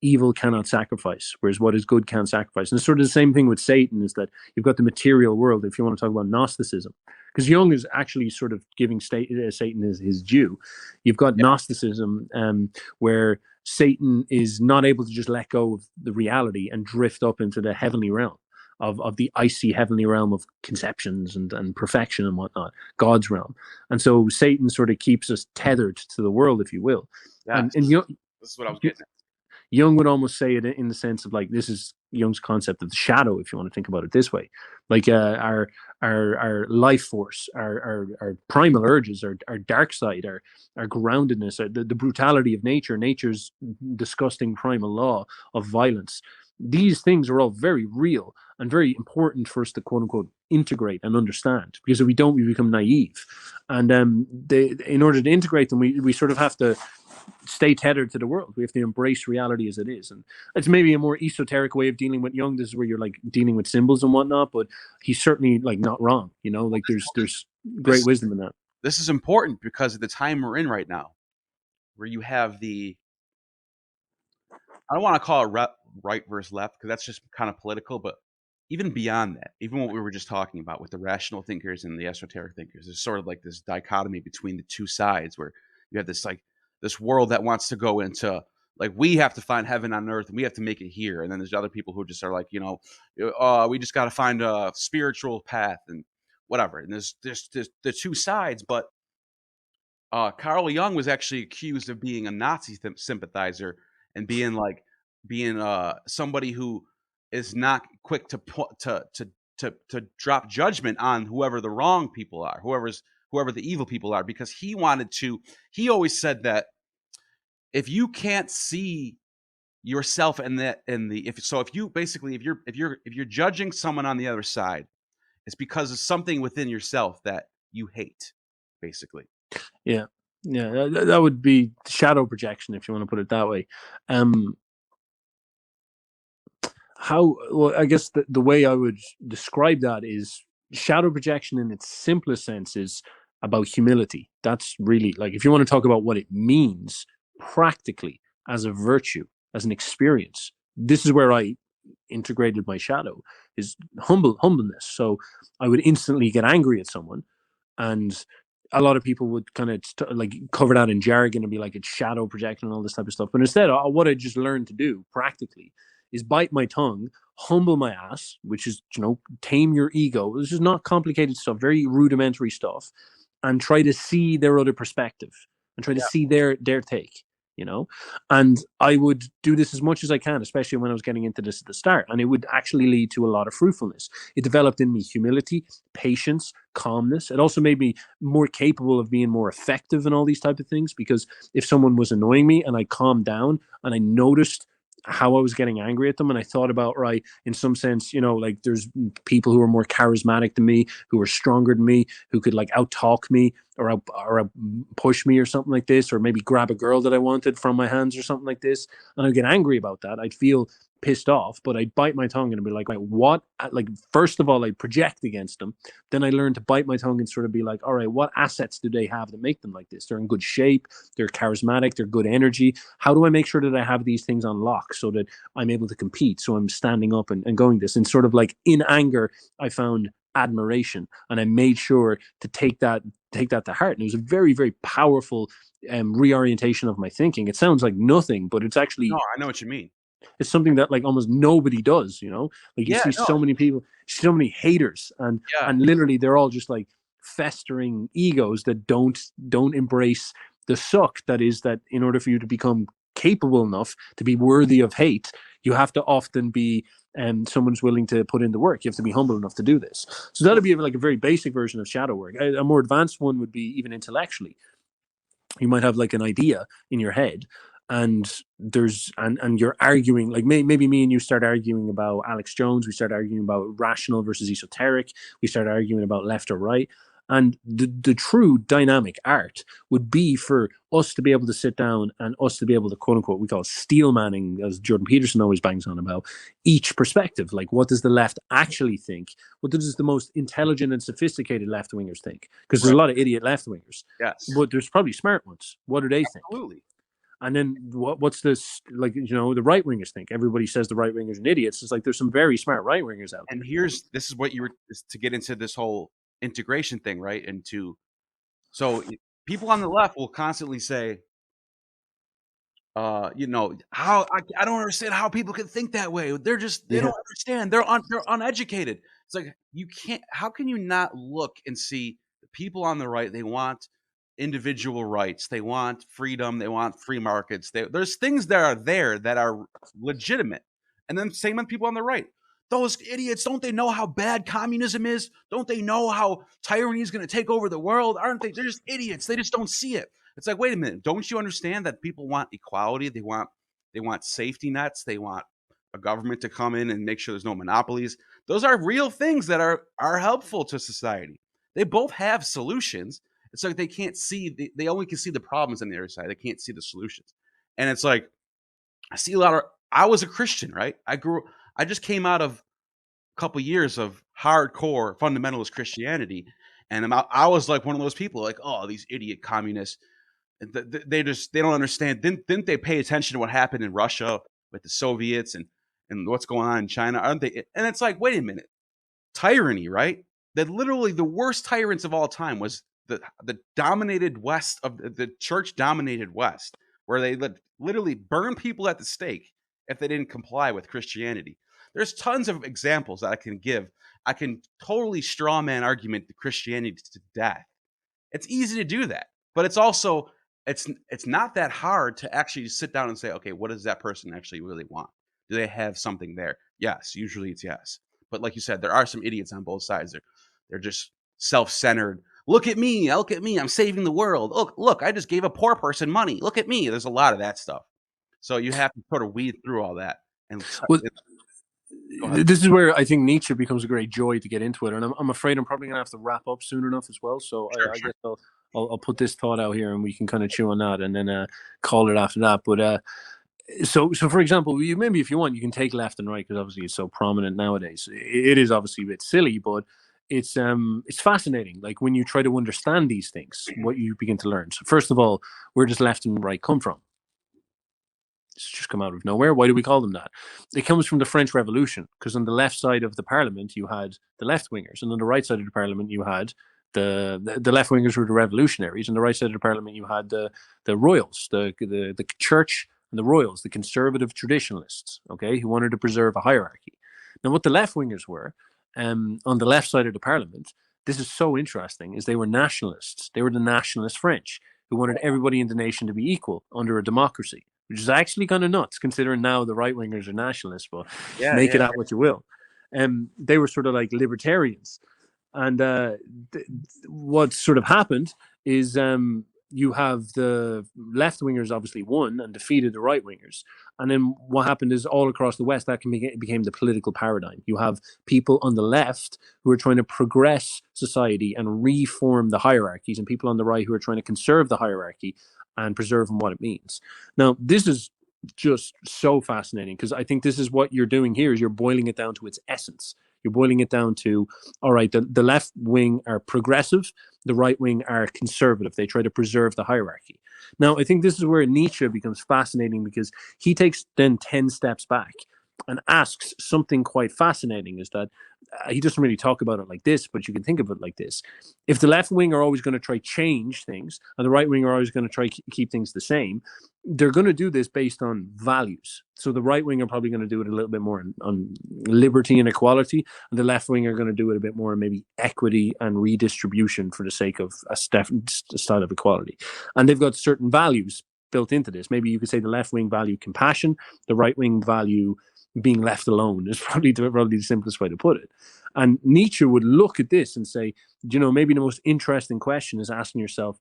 evil cannot sacrifice, whereas what is good can sacrifice. And it's sort of the same thing with Satan, is that you've got the material world, if you want to talk about Gnosticism, because Jung is actually sort of giving Satan his due. You've got Gnosticism, where Satan is not able to just let go of the reality and drift up into the heavenly realm of the icy heavenly realm of conceptions and perfection and whatnot, God's realm. And so Satan sort of keeps us tethered to the world, if you will. Yes. And this is what I was getting at. Jung would almost say it in the sense of like, this is Jung's concept of the shadow, if you want to think about it this way. Like our life force, our primal urges, our dark side, our groundedness, the brutality of nature's disgusting primal law of violence. These things are all very real and very important for us to quote unquote integrate and understand, because if we don't, we become naive. And in order to integrate them, we sort of have to stay tethered to the world. We have to embrace reality as it is. And it's maybe a more esoteric way of dealing with Jung. This is where you're like dealing with symbols and whatnot, but he's certainly like not wrong. Like there's great wisdom in that. This is important because of the time we're in right now, where you have I don't want to call it right versus left, because that's just kind of political, but even beyond that, even what we were just talking about with the rational thinkers and the esoteric thinkers, there's sort of like this dichotomy between the two sides, where you have this world that wants to go into like we have to find heaven on earth and we have to make it here. And then there's other people who just are like, we just got to find a spiritual path and whatever. And there's the two sides. But Carl Jung was actually accused of being a Nazi sympathizer and being somebody who is not quick to drop judgment on whoever the wrong people are, whoever the evil people are, because he always said that if you can't see yourself if you're judging someone on the other side, it's because of something within yourself that you hate, basically. Yeah, that would be shadow projection, if you want to put it that way. I guess the way I would describe that is shadow projection in its simplest sense is about humility. That's really, like, if you want to talk about what it means practically as a virtue, as an experience, this is where I integrated my shadow, is humbleness. So I would instantly get angry at someone, and a lot of people would kind of like cover that in jargon and be like, it's shadow projection and all this type of stuff. But instead, what I just learned to do practically is bite my tongue, humble my ass, which is, tame your ego. This is not complicated stuff, very rudimentary stuff, and try to see their other perspective and try to see their take. And I would do this as much as I can, especially when I was getting into this at the start, and it would actually lead to a lot of fruitfulness. It developed in me humility, patience, calmness. It also made me more capable of being more effective in all these type of things, because if someone was annoying me and I calmed down and I noticed how I was getting angry at them, and I thought about, right, in some sense, like there's people who are more charismatic than me, who are stronger than me, who could like out-talk me or push me or something like this, or maybe grab a girl that I wanted from my hands or something like this, and I'd get angry about that. I'd feel pissed off, but I'd bite my tongue and I'd be like, right, what? Like, first of all, I'd project against them. Then I learned to bite my tongue and sort of be like, all right, what assets do they have that make them like this? They're in good shape, they're charismatic, they're good energy. How do I make sure that I have these things on lock so that I'm able to compete? So I'm standing up and going this. And sort of like in anger, I found admiration, and I made sure to take that to heart. And it was a very, very powerful reorientation of my thinking. It sounds like nothing, but it's actually, no, I know what you mean. It's something that like almost nobody does, like you see so many people, so many haters, and literally they're all just like festering egos that don't embrace the suck that is that in order for you to become capable enough to be worthy of hate, you have to often be someone's willing to put in the work. You have to be humble enough to do this. So that'll be like a very basic version of shadow work. A more advanced one would be even intellectually. You might have like an idea in your head, and you're arguing, like maybe me and you start arguing about Alex Jones, we start arguing about rational versus esoteric, we start arguing about left or right. And the true dynamic art would be for us to be able to sit down and us to be able to, quote unquote, we call it steel manning, as Jordan Peterson always bangs on about, each perspective. Like, what does the left actually think? What does the most intelligent and sophisticated left wingers think? Because there's a lot of idiot left wingers. Yes. But there's probably smart ones. What do they think? Absolutely. And then what's this, like, the right wingers think? Everybody says the right wingers are idiots. It's like there's some very smart right wingers out there. And this is what you were to get into this whole integration thing, right? So people on the left will constantly say, how I don't understand how people can think that way. They don't understand. They're uneducated. It's like, how can you not look and see the people on the right? They want individual rights. They want freedom. They want free markets. There's things that are there that are legitimate. And then same with people on the right. Those idiots, don't they know how bad communism is? Don't they know how tyranny is going to take over the world? Aren't they? They're just idiots. They just don't see it. It's like, wait a minute. Don't you understand that people want equality? They want safety nets. They want a government to come in and make sure there's no monopolies. Those are real things that are helpful to society. They both have solutions. It's like they can't see, they only can see the problems on the other side. They can't see the solutions. And it's like, I was a Christian, right? I just came out of a couple years of hardcore fundamentalist Christianity. And I was like one of those people like, oh, these idiot communists. They don't understand. Didn't they pay attention to what happened in Russia with the Soviets and what's going on in China? Aren't they? And it's like, wait a minute. Tyranny, right? That literally the worst tyrants of all time was the dominated West of the church dominated West where they literally burn people at the stake if they didn't comply with Christianity. There's tons of examples that I can give. I can totally straw man argument the Christianity to death. It's easy to do that, but it's also it's not that hard to actually sit down and say, okay, what does that person actually really want? Do they have something there? Yes, usually it's yes. But like you said, there are some idiots on both sides. They're just self-centered. Look at me, I'm saving the world. Look, I just gave a poor person money. Look at me. There's a lot of that stuff. So you have to sort of weed through all that. And Well, this is where I think Nietzsche becomes a great joy to get into it, and I'm afraid I'm probably gonna have to wrap up soon enough as well. So Sure, I sure. guess I'll put this thought out here, and we can kind of chew on that, and then call it after that. But so for example, maybe if you want, you can take left and right, because obviously it's so prominent nowadays. It is obviously a bit silly, but it's fascinating. Like when you try to understand these things, what you begin to learn. So first of all, where does left and right come from? It's just come out of nowhere. Why do we call them that? It comes from the French Revolution, because on the left side of the parliament you had the left wingers, and on the right side of the parliament you had the left wingers were the revolutionaries, and the right side of the parliament you had the royals, the church and the royals, the conservative traditionalists, okay, who wanted to preserve a hierarchy. Now, what the left wingers were, on the left side of the parliament, this is so interesting, is they were nationalists. They were the nationalist French who wanted everybody in the nation to be equal under a democracy, which is actually kind of nuts, considering now the right wingers are nationalists, but make it out what you will. They were sort of like libertarians. And what sort of happened is you have the left wingers obviously won and defeated the right wingers. And then what happened is all across the West, that became the political paradigm. You have people on the left who are trying to progress society and reform the hierarchies, and people on the right who are trying to conserve the hierarchy and preserve what it means. Now, this is just so fascinating, because I think this is what you're doing here, is you're boiling it down to its essence. You're boiling it down to, all right, the left wing are progressive, the right wing are conservative. They try to preserve the hierarchy. Now, I think this is where Nietzsche becomes fascinating, because he takes then 10 steps back and asks something quite fascinating, is that he doesn't really talk about it like this, but you can think of it like this. If the left wing are always going to try change things, and the right wing are always going to try keep things the same, they're going to do this based on values. So the right wing are probably going to do it a little bit more on liberty and equality, and the left wing are going to do it a bit more on maybe equity and redistribution for the sake of a style of equality. And they've got certain values built into this. Maybe you could say the left wing value compassion, the right wing value being left alone, is probably the simplest way to put it. And Nietzsche would look at this and say, maybe the most interesting question is asking yourself,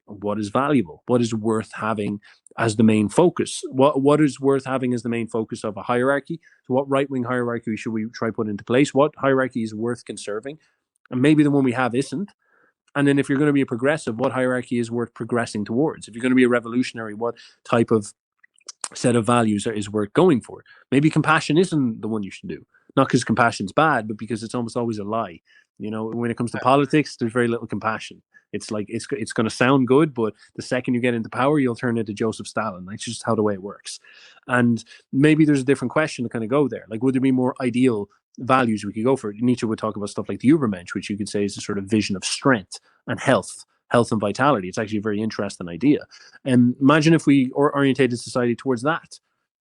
what is valuable? What is worth having as the main focus? What is worth having as the main focus of a hierarchy? So what right-wing hierarchy should we try put into place? What hierarchy is worth conserving? And maybe the one we have isn't. And then if you're going to be a progressive, what hierarchy is worth progressing towards? If you're going to be a revolutionary, what type of set of values is worth going for? Maybe compassion isn't the one you should do. Not because compassion's bad, but because it's almost always a lie. When it comes to politics, there's very little compassion. It's like it's going to sound good, but the second you get into power, you'll turn into Joseph Stalin. That's just how the way it works. And maybe there's a different question to kind of go there. Like, would there be more ideal values we could go for? Nietzsche would talk about stuff like the Übermensch, which you could say is a sort of vision of strength and health and vitality. It's actually a very interesting idea. And imagine if we orientated society towards that,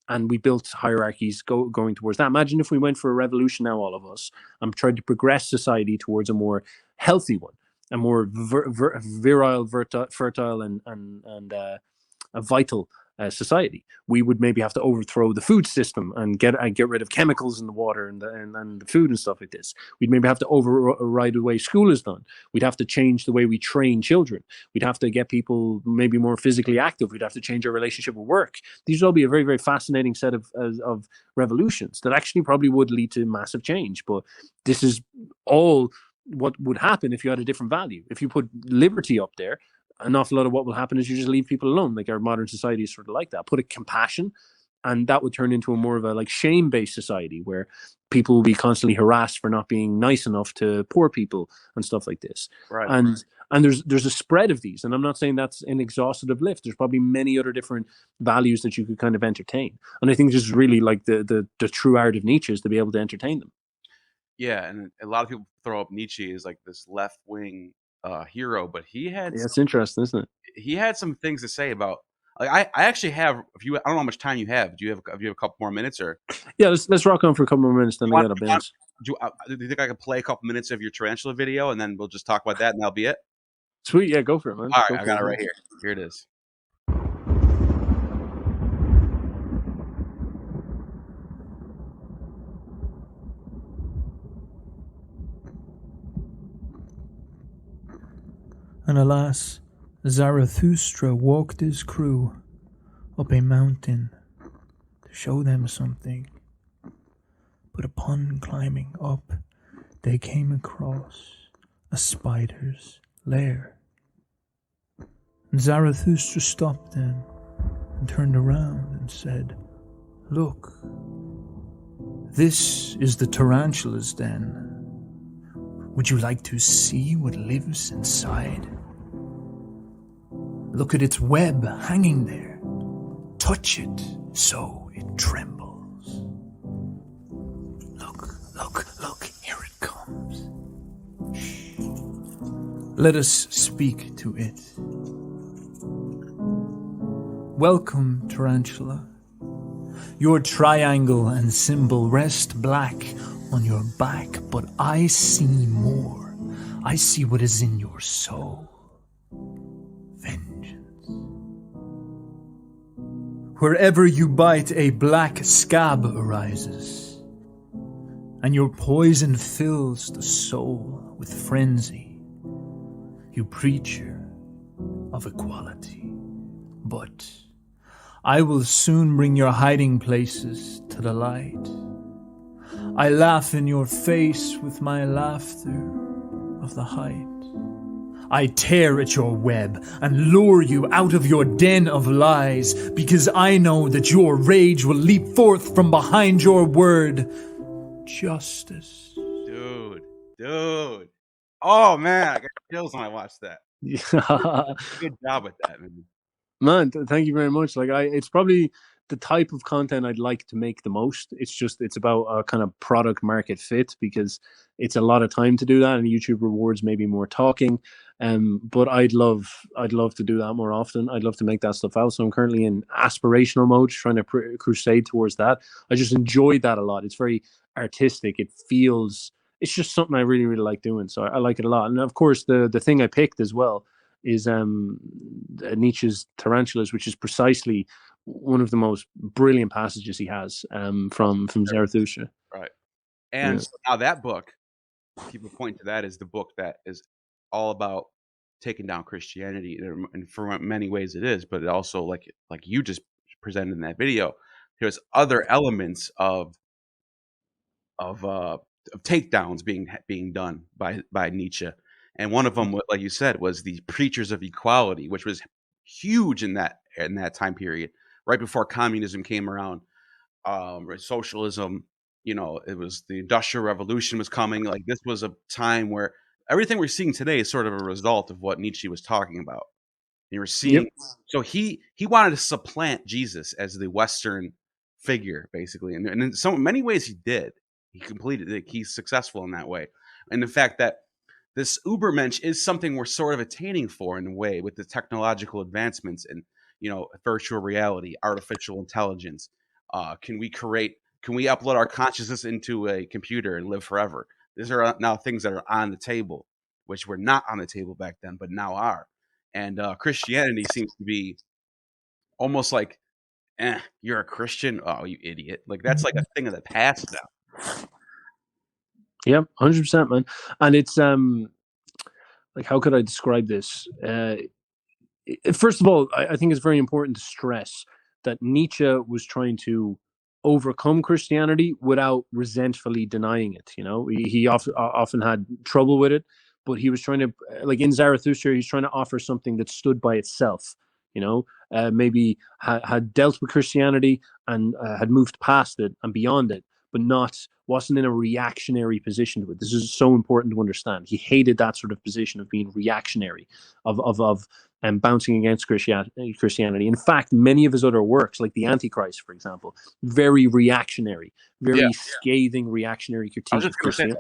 and we built hierarchies going towards that. Imagine if we went for a revolution now, all of us, and tried to progress society towards a more healthy one, a more virile, fertile, and a vital society. We would maybe have to overthrow the food system and get rid of chemicals in the water and the food and stuff like this. We'd maybe have to override the way school is done. We'd have to change the way we train children. We'd have to get people maybe more physically active. We'd have to change our relationship with work. These would all be a very, very fascinating set of revolutions that actually probably would lead to massive change. But this is all what would happen if you had a different value. If you put liberty up there, an awful lot of what will happen is you just leave people alone. Like our modern society is sort of like that. Put a compassion, and that would turn into a more of a like shame-based society where people will be constantly harassed for not being nice enough to poor people and stuff like this. Right. And there's a spread of these, and I'm not saying that's an exhaustive list. There's probably many other different values that you could kind of entertain. And I think this is really like the true art of Nietzsche, is to be able to entertain them. Yeah, and a lot of people throw up Nietzsche as like this left-wing hero, but he had it's interesting, isn't it? He had some things to say about Like I actually have. If you, I don't know how much time you have. Do you have a couple more minutes or? Yeah, let's rock on for a couple more minutes, then I gotta bounce. Do you think I could play a couple minutes of your tarantula video and then we'll just talk about that and that'll be it? Sweet, yeah, go for it, man. All Go right, I for got it man. right here. Here it is. And alas, Zarathustra walked his crew up a mountain to show them something. But upon climbing up, they came across a spider's lair. And Zarathustra stopped them and turned around and said, "Look, this is the tarantula's den. Would you like to see what lives inside? Look at its web hanging there. Touch it so it trembles. Look, here it comes. Shh. Let us speak to it. Welcome, tarantula. Your triangle and symbol rest black on your back, but I see more. I see what is in your soul. Vengeance. Wherever you bite, a black scab arises, and your poison fills the soul with frenzy. You preacher of equality, but I will soon bring your hiding places to the light. I laugh in your face with my laughter of the height. I tear at your web and lure you out of your den of lies, because I know that your rage will leap forth from behind your word. Justice. Dude. Oh man, I got chills when I watched that. Yeah. Good job with that, man. Man, thank you very much. Like, it's probably the type of content I'd like to make the most. It's about a kind of product market fit, because it's a lot of time to do that, and YouTube rewards maybe more talking. But I'd love to do that more often. I'd love to make that stuff out. So I'm currently in aspirational mode, trying to crusade towards that. I just enjoyed that a lot. It's very artistic. It's just something I really, really like doing. So I like it a lot. And of course, the thing I picked as well is Nietzsche's Tarantulas, which is precisely one of the most brilliant passages he has from Zarathustra. Right. And so now that book, people point to that as the book that is all about taking down Christianity, and for many ways it is, but it also, like you just presented in that video, there's other elements of takedowns being done by Nietzsche. And one of them, like you said, was the preachers of equality, which was huge in that time period, right before communism came around, socialism. It was the Industrial Revolution was coming. Like, this was a time where everything we're seeing today is sort of a result of what Nietzsche was talking about. You were seeing, so he wanted to supplant Jesus as the Western figure, basically, and in many ways he did. He completed it. He's successful in that way, and the fact that this Ubermensch is something we're sort of attaining for in a way with the technological advancements and, virtual reality, artificial intelligence. Can we upload our consciousness into a computer and live forever? These are now things that are on the table, which were not on the table back then, but now are. And Christianity seems to be almost like, you're a Christian? Oh, you idiot. Like, that's like a thing of the past now. Yeah, 100%, man. And it's like, how could I describe this? First of all, I think it's very important to stress that Nietzsche was trying to overcome Christianity without resentfully denying it. He often had trouble with it, but he was trying to, like in Zarathustra, he's trying to offer something that stood by itself. Maybe had dealt with Christianity and had moved past it and beyond it, but wasn't in a reactionary position to it. This is so important to understand. He hated that sort of position of being reactionary, of bouncing against Christianity. In fact, many of his other works, like the Antichrist, for example, very reactionary, very scathing reactionary critique of Christianity.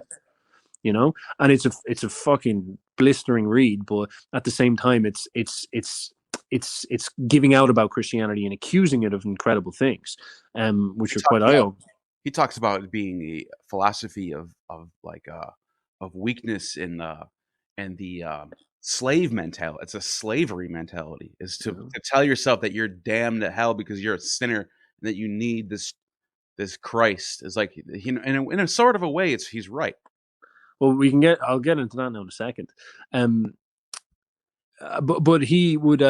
And it's a fucking blistering read, but at the same time, it's it's giving out about Christianity and accusing it of incredible things, which are quite eye-opening. He talks about it being a philosophy of weakness in the slave mentality. It's a slavery mentality, is to tell yourself that you're damned to hell because you're a sinner and that you need this Christ. Is like, you know, in a sort of a way, he's right. Well, I'll get into that now in a second. But he would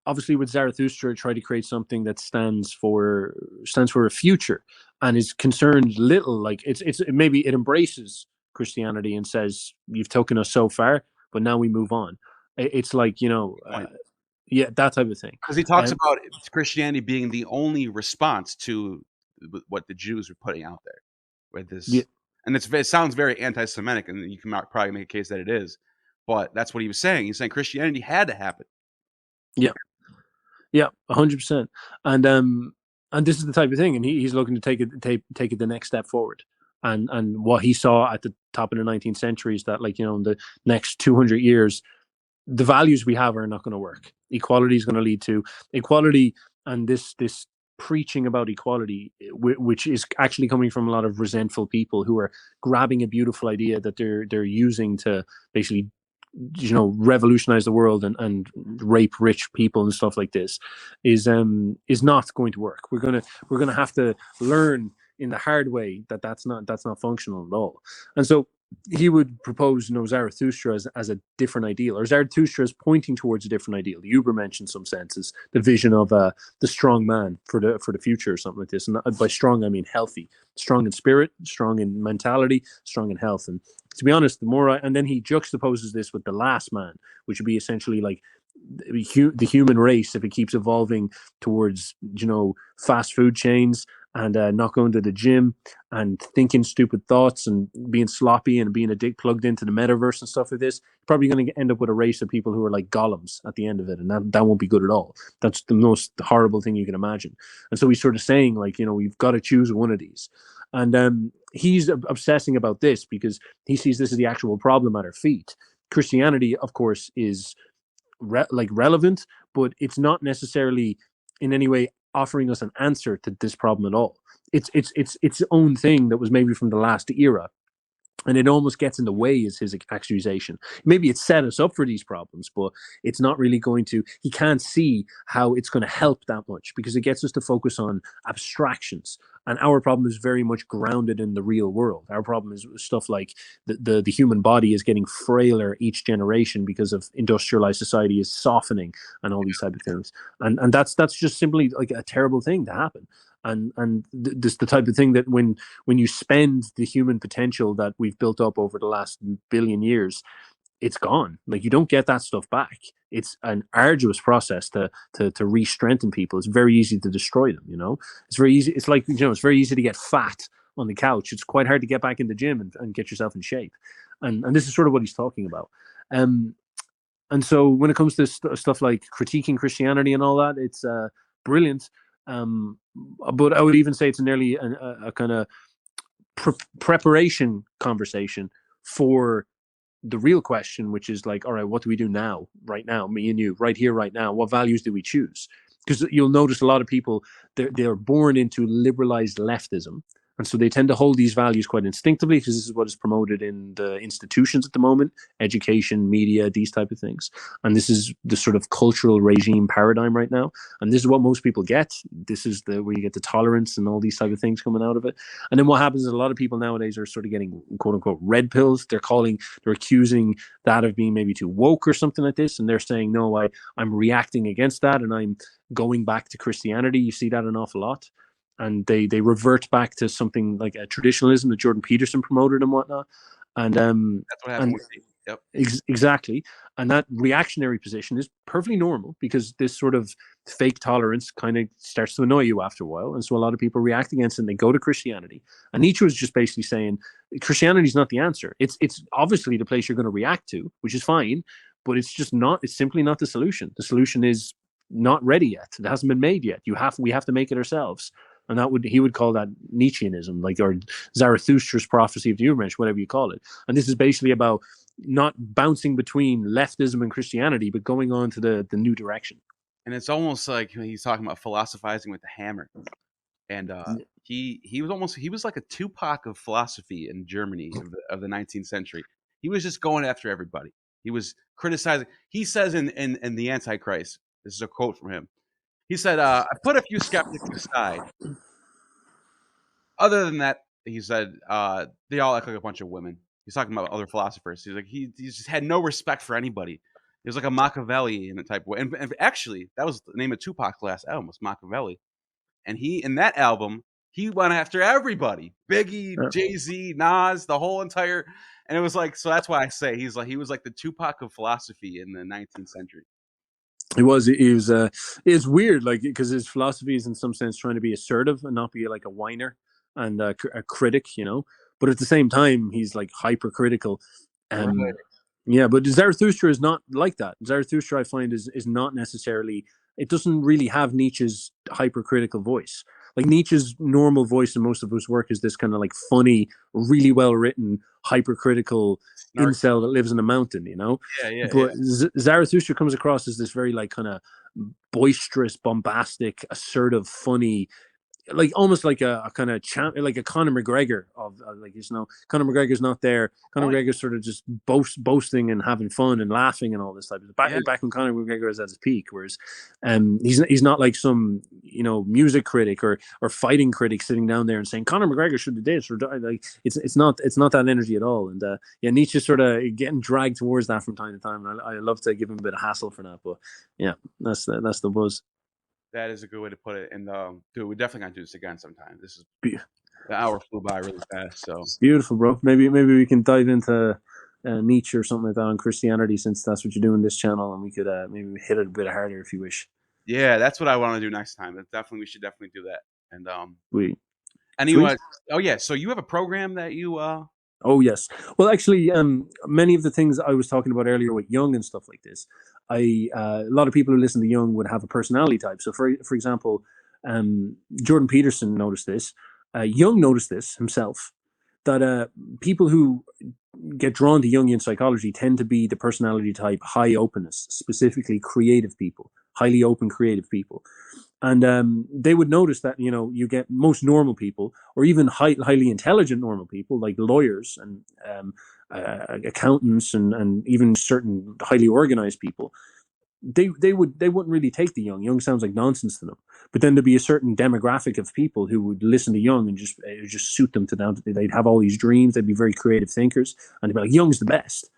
obviously with Zarathustra try to create something that stands for a future, and is concerned little, like maybe it embraces Christianity and says, you've taken us so far, but now we move on. It's like, you know, yeah, that type of thing. Because he talks about Christianity being the only response to what the Jews were putting out there, with this, and it sounds very anti-Semitic, and you can probably make a case that it is, but that's what he was saying. He's saying Christianity had to happen. Yeah, 100%, and this is the type of thing, and he's looking to take it the next step forward. And what he saw at the top of the 19th century is that, like, you know, in the next 200 years, the values we have are not going to work. Equality is going to lead to equality, and this preaching about equality, which is actually coming from a lot of resentful people who are grabbing a beautiful idea that they're using to basically, you know, revolutionize the world and rape rich people and stuff like this, is not going to work. We're gonna have to learn in the hard way that's not functional at all. And so he would propose, you know, Zarathustra as a different ideal, or Zarathustra is pointing towards a different ideal. The Übermensch, in some senses, the vision of the strong man for the future, or something like this. And by strong, I mean healthy, strong in spirit, strong in mentality, strong in health. And to be honest, and then he juxtaposes this with the last man, which would be essentially like the human race, if it keeps evolving towards, you know, fast food chains and not going to the gym and thinking stupid thoughts and being sloppy and being a dick plugged into the metaverse and stuff like this, probably going to end up with a race of people who are like golems at the end of it, and that won't be good at all. That's the most horrible thing you can imagine. And so he's sort of saying, like, you know, we've got to choose one of these. And he's obsessing about this because he sees this as the actual problem at our feet. Christianity, of course, is relevant, but it's not necessarily in any way offering us an answer to this problem at all. It's its own thing that was maybe from the last era, and it almost gets in the way, is his accusation. Maybe it set us up for these problems, but it's not really going to. He can't see how it's going to help that much because it gets us to focus on abstractions. And our problem is very much grounded in the real world. Our problem is stuff like the human body is getting frailer each generation because of industrialized society is softening and all these type of things. And that's just simply like a terrible thing to happen. And this the type of thing that when you spend the human potential that we've built up over the last billion years, it's gone. Like, you don't get that stuff back. It's an arduous process to re-strengthen people. It's very easy to destroy them, you know. It's very easy. It's like, you know, it's very easy to get fat on the couch. It's quite hard to get back in the gym and get yourself in shape. And this is sort of what he's talking about. And so when it comes to stuff like critiquing Christianity and all that, it's brilliant. But I would even say it's nearly a kind of preparation conversation for the real question, which is like, all right, what do we do now, right now, me and you, right here, right now? What values do we choose? Because you'll notice a lot of people, they're born into liberalized leftism. And so they tend to hold these values quite instinctively because this is what is promoted in the institutions at the moment, education, media, these type of things. And this is the sort of cultural regime paradigm right now. And this is what most people get. This is where you get the tolerance and all these type of things coming out of it. And then what happens is a lot of people nowadays are sort of getting quote unquote red pills. They're accusing that of being maybe too woke or something like this. And they're saying, no, I'm reacting against that and I'm going back to Christianity. You see that an awful lot. And they revert back to something like a traditionalism that Jordan Peterson promoted and whatnot. And that's what happened with me. Yep. Exactly. And that reactionary position is perfectly normal because this sort of fake tolerance kind of starts to annoy you after a while. And so a lot of people react against it and they go to Christianity. And Nietzsche was just basically saying Christianity is not the answer. It's obviously the place you're going to react to, which is fine, but it's simply not the solution. The solution is not ready yet. It hasn't been made yet. We have to make it ourselves. And he would call that Nietzscheanism, or Zarathustra's prophecy of the Übermensch, whatever you call it. And this is basically about not bouncing between leftism and Christianity, but going on to the new direction. and it's almost like he's talking about philosophizing with the hammer. And he was like a Tupac of philosophy in Germany of the 19th century. He was just going after everybody. He was criticizing. He says in the Antichrist, this is a quote from him. He said, "I put a few skeptics aside. Other than that," he said, "they all act like a bunch of women." He's talking about other philosophers. He's like he just had no respect for anybody. He was like a Machiavelli in a type of way. And actually, that was the name of Tupac's last album was Machiavelli. And he in that album, he went after everybody. Biggie, Jay-Z, Nas, the whole entire, and it was like, so that's why I say he was like the Tupac of philosophy in the 19th century. He was it's weird, like, because his philosophy is in some sense trying to be assertive and not be like a whiner and a critic, but at the same time he's like hypercritical. Right. Yeah, but Zarathustra is not like that. Zarathustra, I find, is not necessarily. It doesn't really have Nietzsche's hypercritical voice. Like Nietzsche's normal voice in most of his work is this kind of like funny, really well written, hypercritical incel that lives in a mountain, Yeah. But Zarathustra comes across as this very like kind of boisterous, bombastic, assertive, funny, like almost like a kind of like a Conor McGregor of like Conor McGregor's not there. Conor McGregor's sort of just boasting and having fun and laughing and all this type of back when Conor McGregor was at his peak, whereas he's not like some music critic or fighting critic sitting down there and saying Conor McGregor should do this or like it's not that energy at all. And Nietzsche's sort of getting dragged towards that from time to time. And I love to give him a bit of hassle for that, but yeah, that's the buzz. That is a good way to put it. And dude, we're definitely gonna do this again sometime. This is the hour flew by really fast. So beautiful, bro. Maybe we can dive into Nietzsche or something like that on Christianity, since that's what you do in this channel, and we could maybe hit it a bit harder if you wish. Yeah, that's what I want to do next time. We should definitely do that. And anyway, oh yeah, so you have a program that you Oh yes. Well, actually, many of the things I was talking about earlier with Jung and stuff like this, a lot of people who listen to Jung would have a personality type. So, for example, Jordan Peterson noticed this. Jung noticed this himself, that people who get drawn to Jungian psychology tend to be the personality type high openness, specifically creative people, highly open creative people. And they would notice that, you get most normal people, or even highly intelligent normal people, like lawyers and accountants and even certain highly organized people. They wouldn't really take the Jung. Jung sounds like nonsense to them. But then there'd be a certain demographic of people who would listen to Jung and just it would just suit them to down. They'd have all these dreams. They'd be very creative thinkers, and they'd be like, Jung's the best.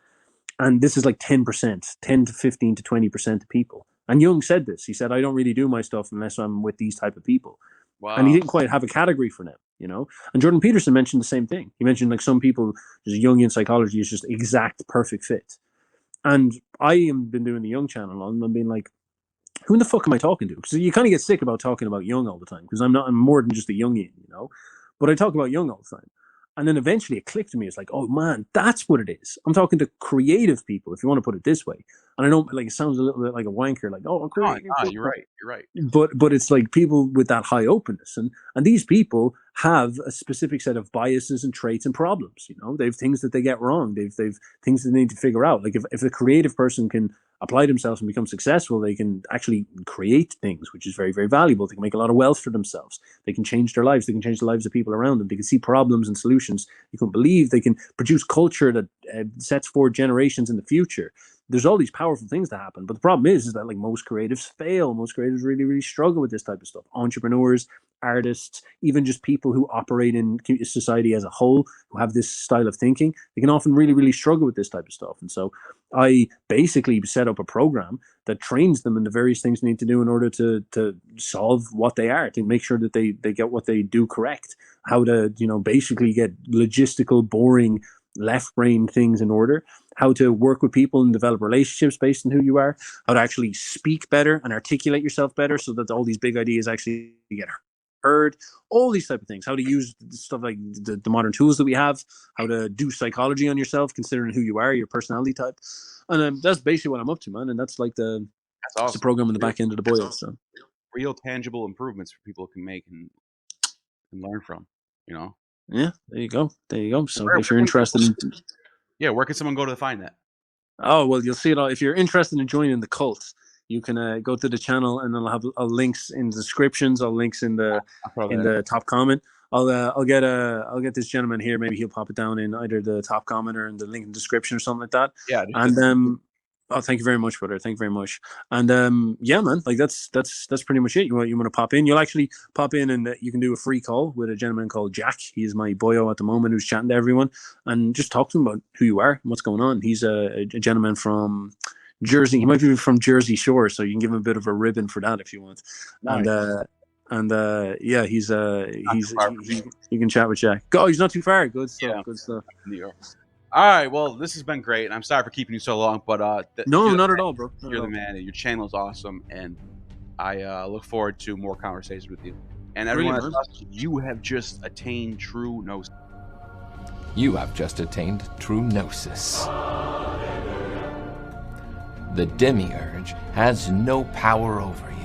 And this is like 10%, 10 to 15 to 20% of people. And Jung said this. He said, I don't really do my stuff unless I'm with these type of people. Wow. And he didn't quite have a category for them, And Jordan Peterson mentioned the same thing. He mentioned like some people, just Jungian psychology is just exact perfect fit. And I have been doing the Jung channel and I'm being like, who in the fuck am I talking to? Because you kind of get sick about talking about Jung all the time, because I'm more than just a Jungian, But I talk about Jung all the time. And then eventually it clicked to me. It's like, oh man, that's what it is. I'm talking to creative people, if you want to put it this way. And I don't like, it sounds a little bit like a wanker, like, oh, creative. You're right. But it's like people with that high openness, and these people have a specific set of biases and traits and problems. They have things that they get wrong. They've things that they need to figure out. Like if a creative person can apply themselves and become successful, they can actually create things, which is very, very valuable. They can make a lot of wealth for themselves. They can change their lives. They can change the lives of people around them. They can see problems and solutions you couldn't believe. They can produce culture that sets forward generations in the future. There's all these powerful things to happen. But the problem is that like most creatives fail. Most creatives really, really struggle with this type of stuff. Entrepreneurs, artists, even just people who operate in society as a whole, who have this style of thinking, they can often really, really struggle with this type of stuff. And so I basically set up a program that trains them in the various things they need to do in order to solve what they are, to make sure that they get what they do correct, how to, basically get logistical, boring, left brain things in order, how to work with people and develop relationships based on who you are, how to actually speak better and articulate yourself better so that all these big ideas actually get heard, all these type of things, how to use stuff like the modern tools that we have, how to do psychology on yourself, considering who you are, your personality type. And that's basically what I'm up to, man. And that's like the program on the back end of the boil. So real tangible improvements for people can make and learn from, Yeah, there you go. So if you're interested where can someone go to find that? Oh, well, you'll see it all. If you're interested in joining the cult, you can go to the channel, and I'll have links in the descriptions. I'll links in the top comment. I'll get this gentleman here. Maybe he'll pop it down in either the top comment or in the link in the description or something like that. Yeah. And oh, thank you very much, brother. Thank you very much. And yeah, man, like that's pretty much it. You want to pop in? You'll actually pop in, and you can do a free call with a gentleman called Jack. He's my boyo at the moment, who's chatting to everyone, and just talk to him about who you are and what's going on. He's a gentleman from Jersey. He might be from Jersey Shore, so you can give him a bit of a ribbon for that if you want. Nice. And yeah, you can chat with Jack. Oh, he's not too far. Good stuff. Yeah. Good stuff. All right, well, this has been great, and I'm sorry for keeping you so long, but no, not at all, bro. You're the man. Your channel is awesome, and I look forward to more conversations with you. And everyone, you have just attained true gnosis. You have just attained true gnosis. The demiurge has no power over you.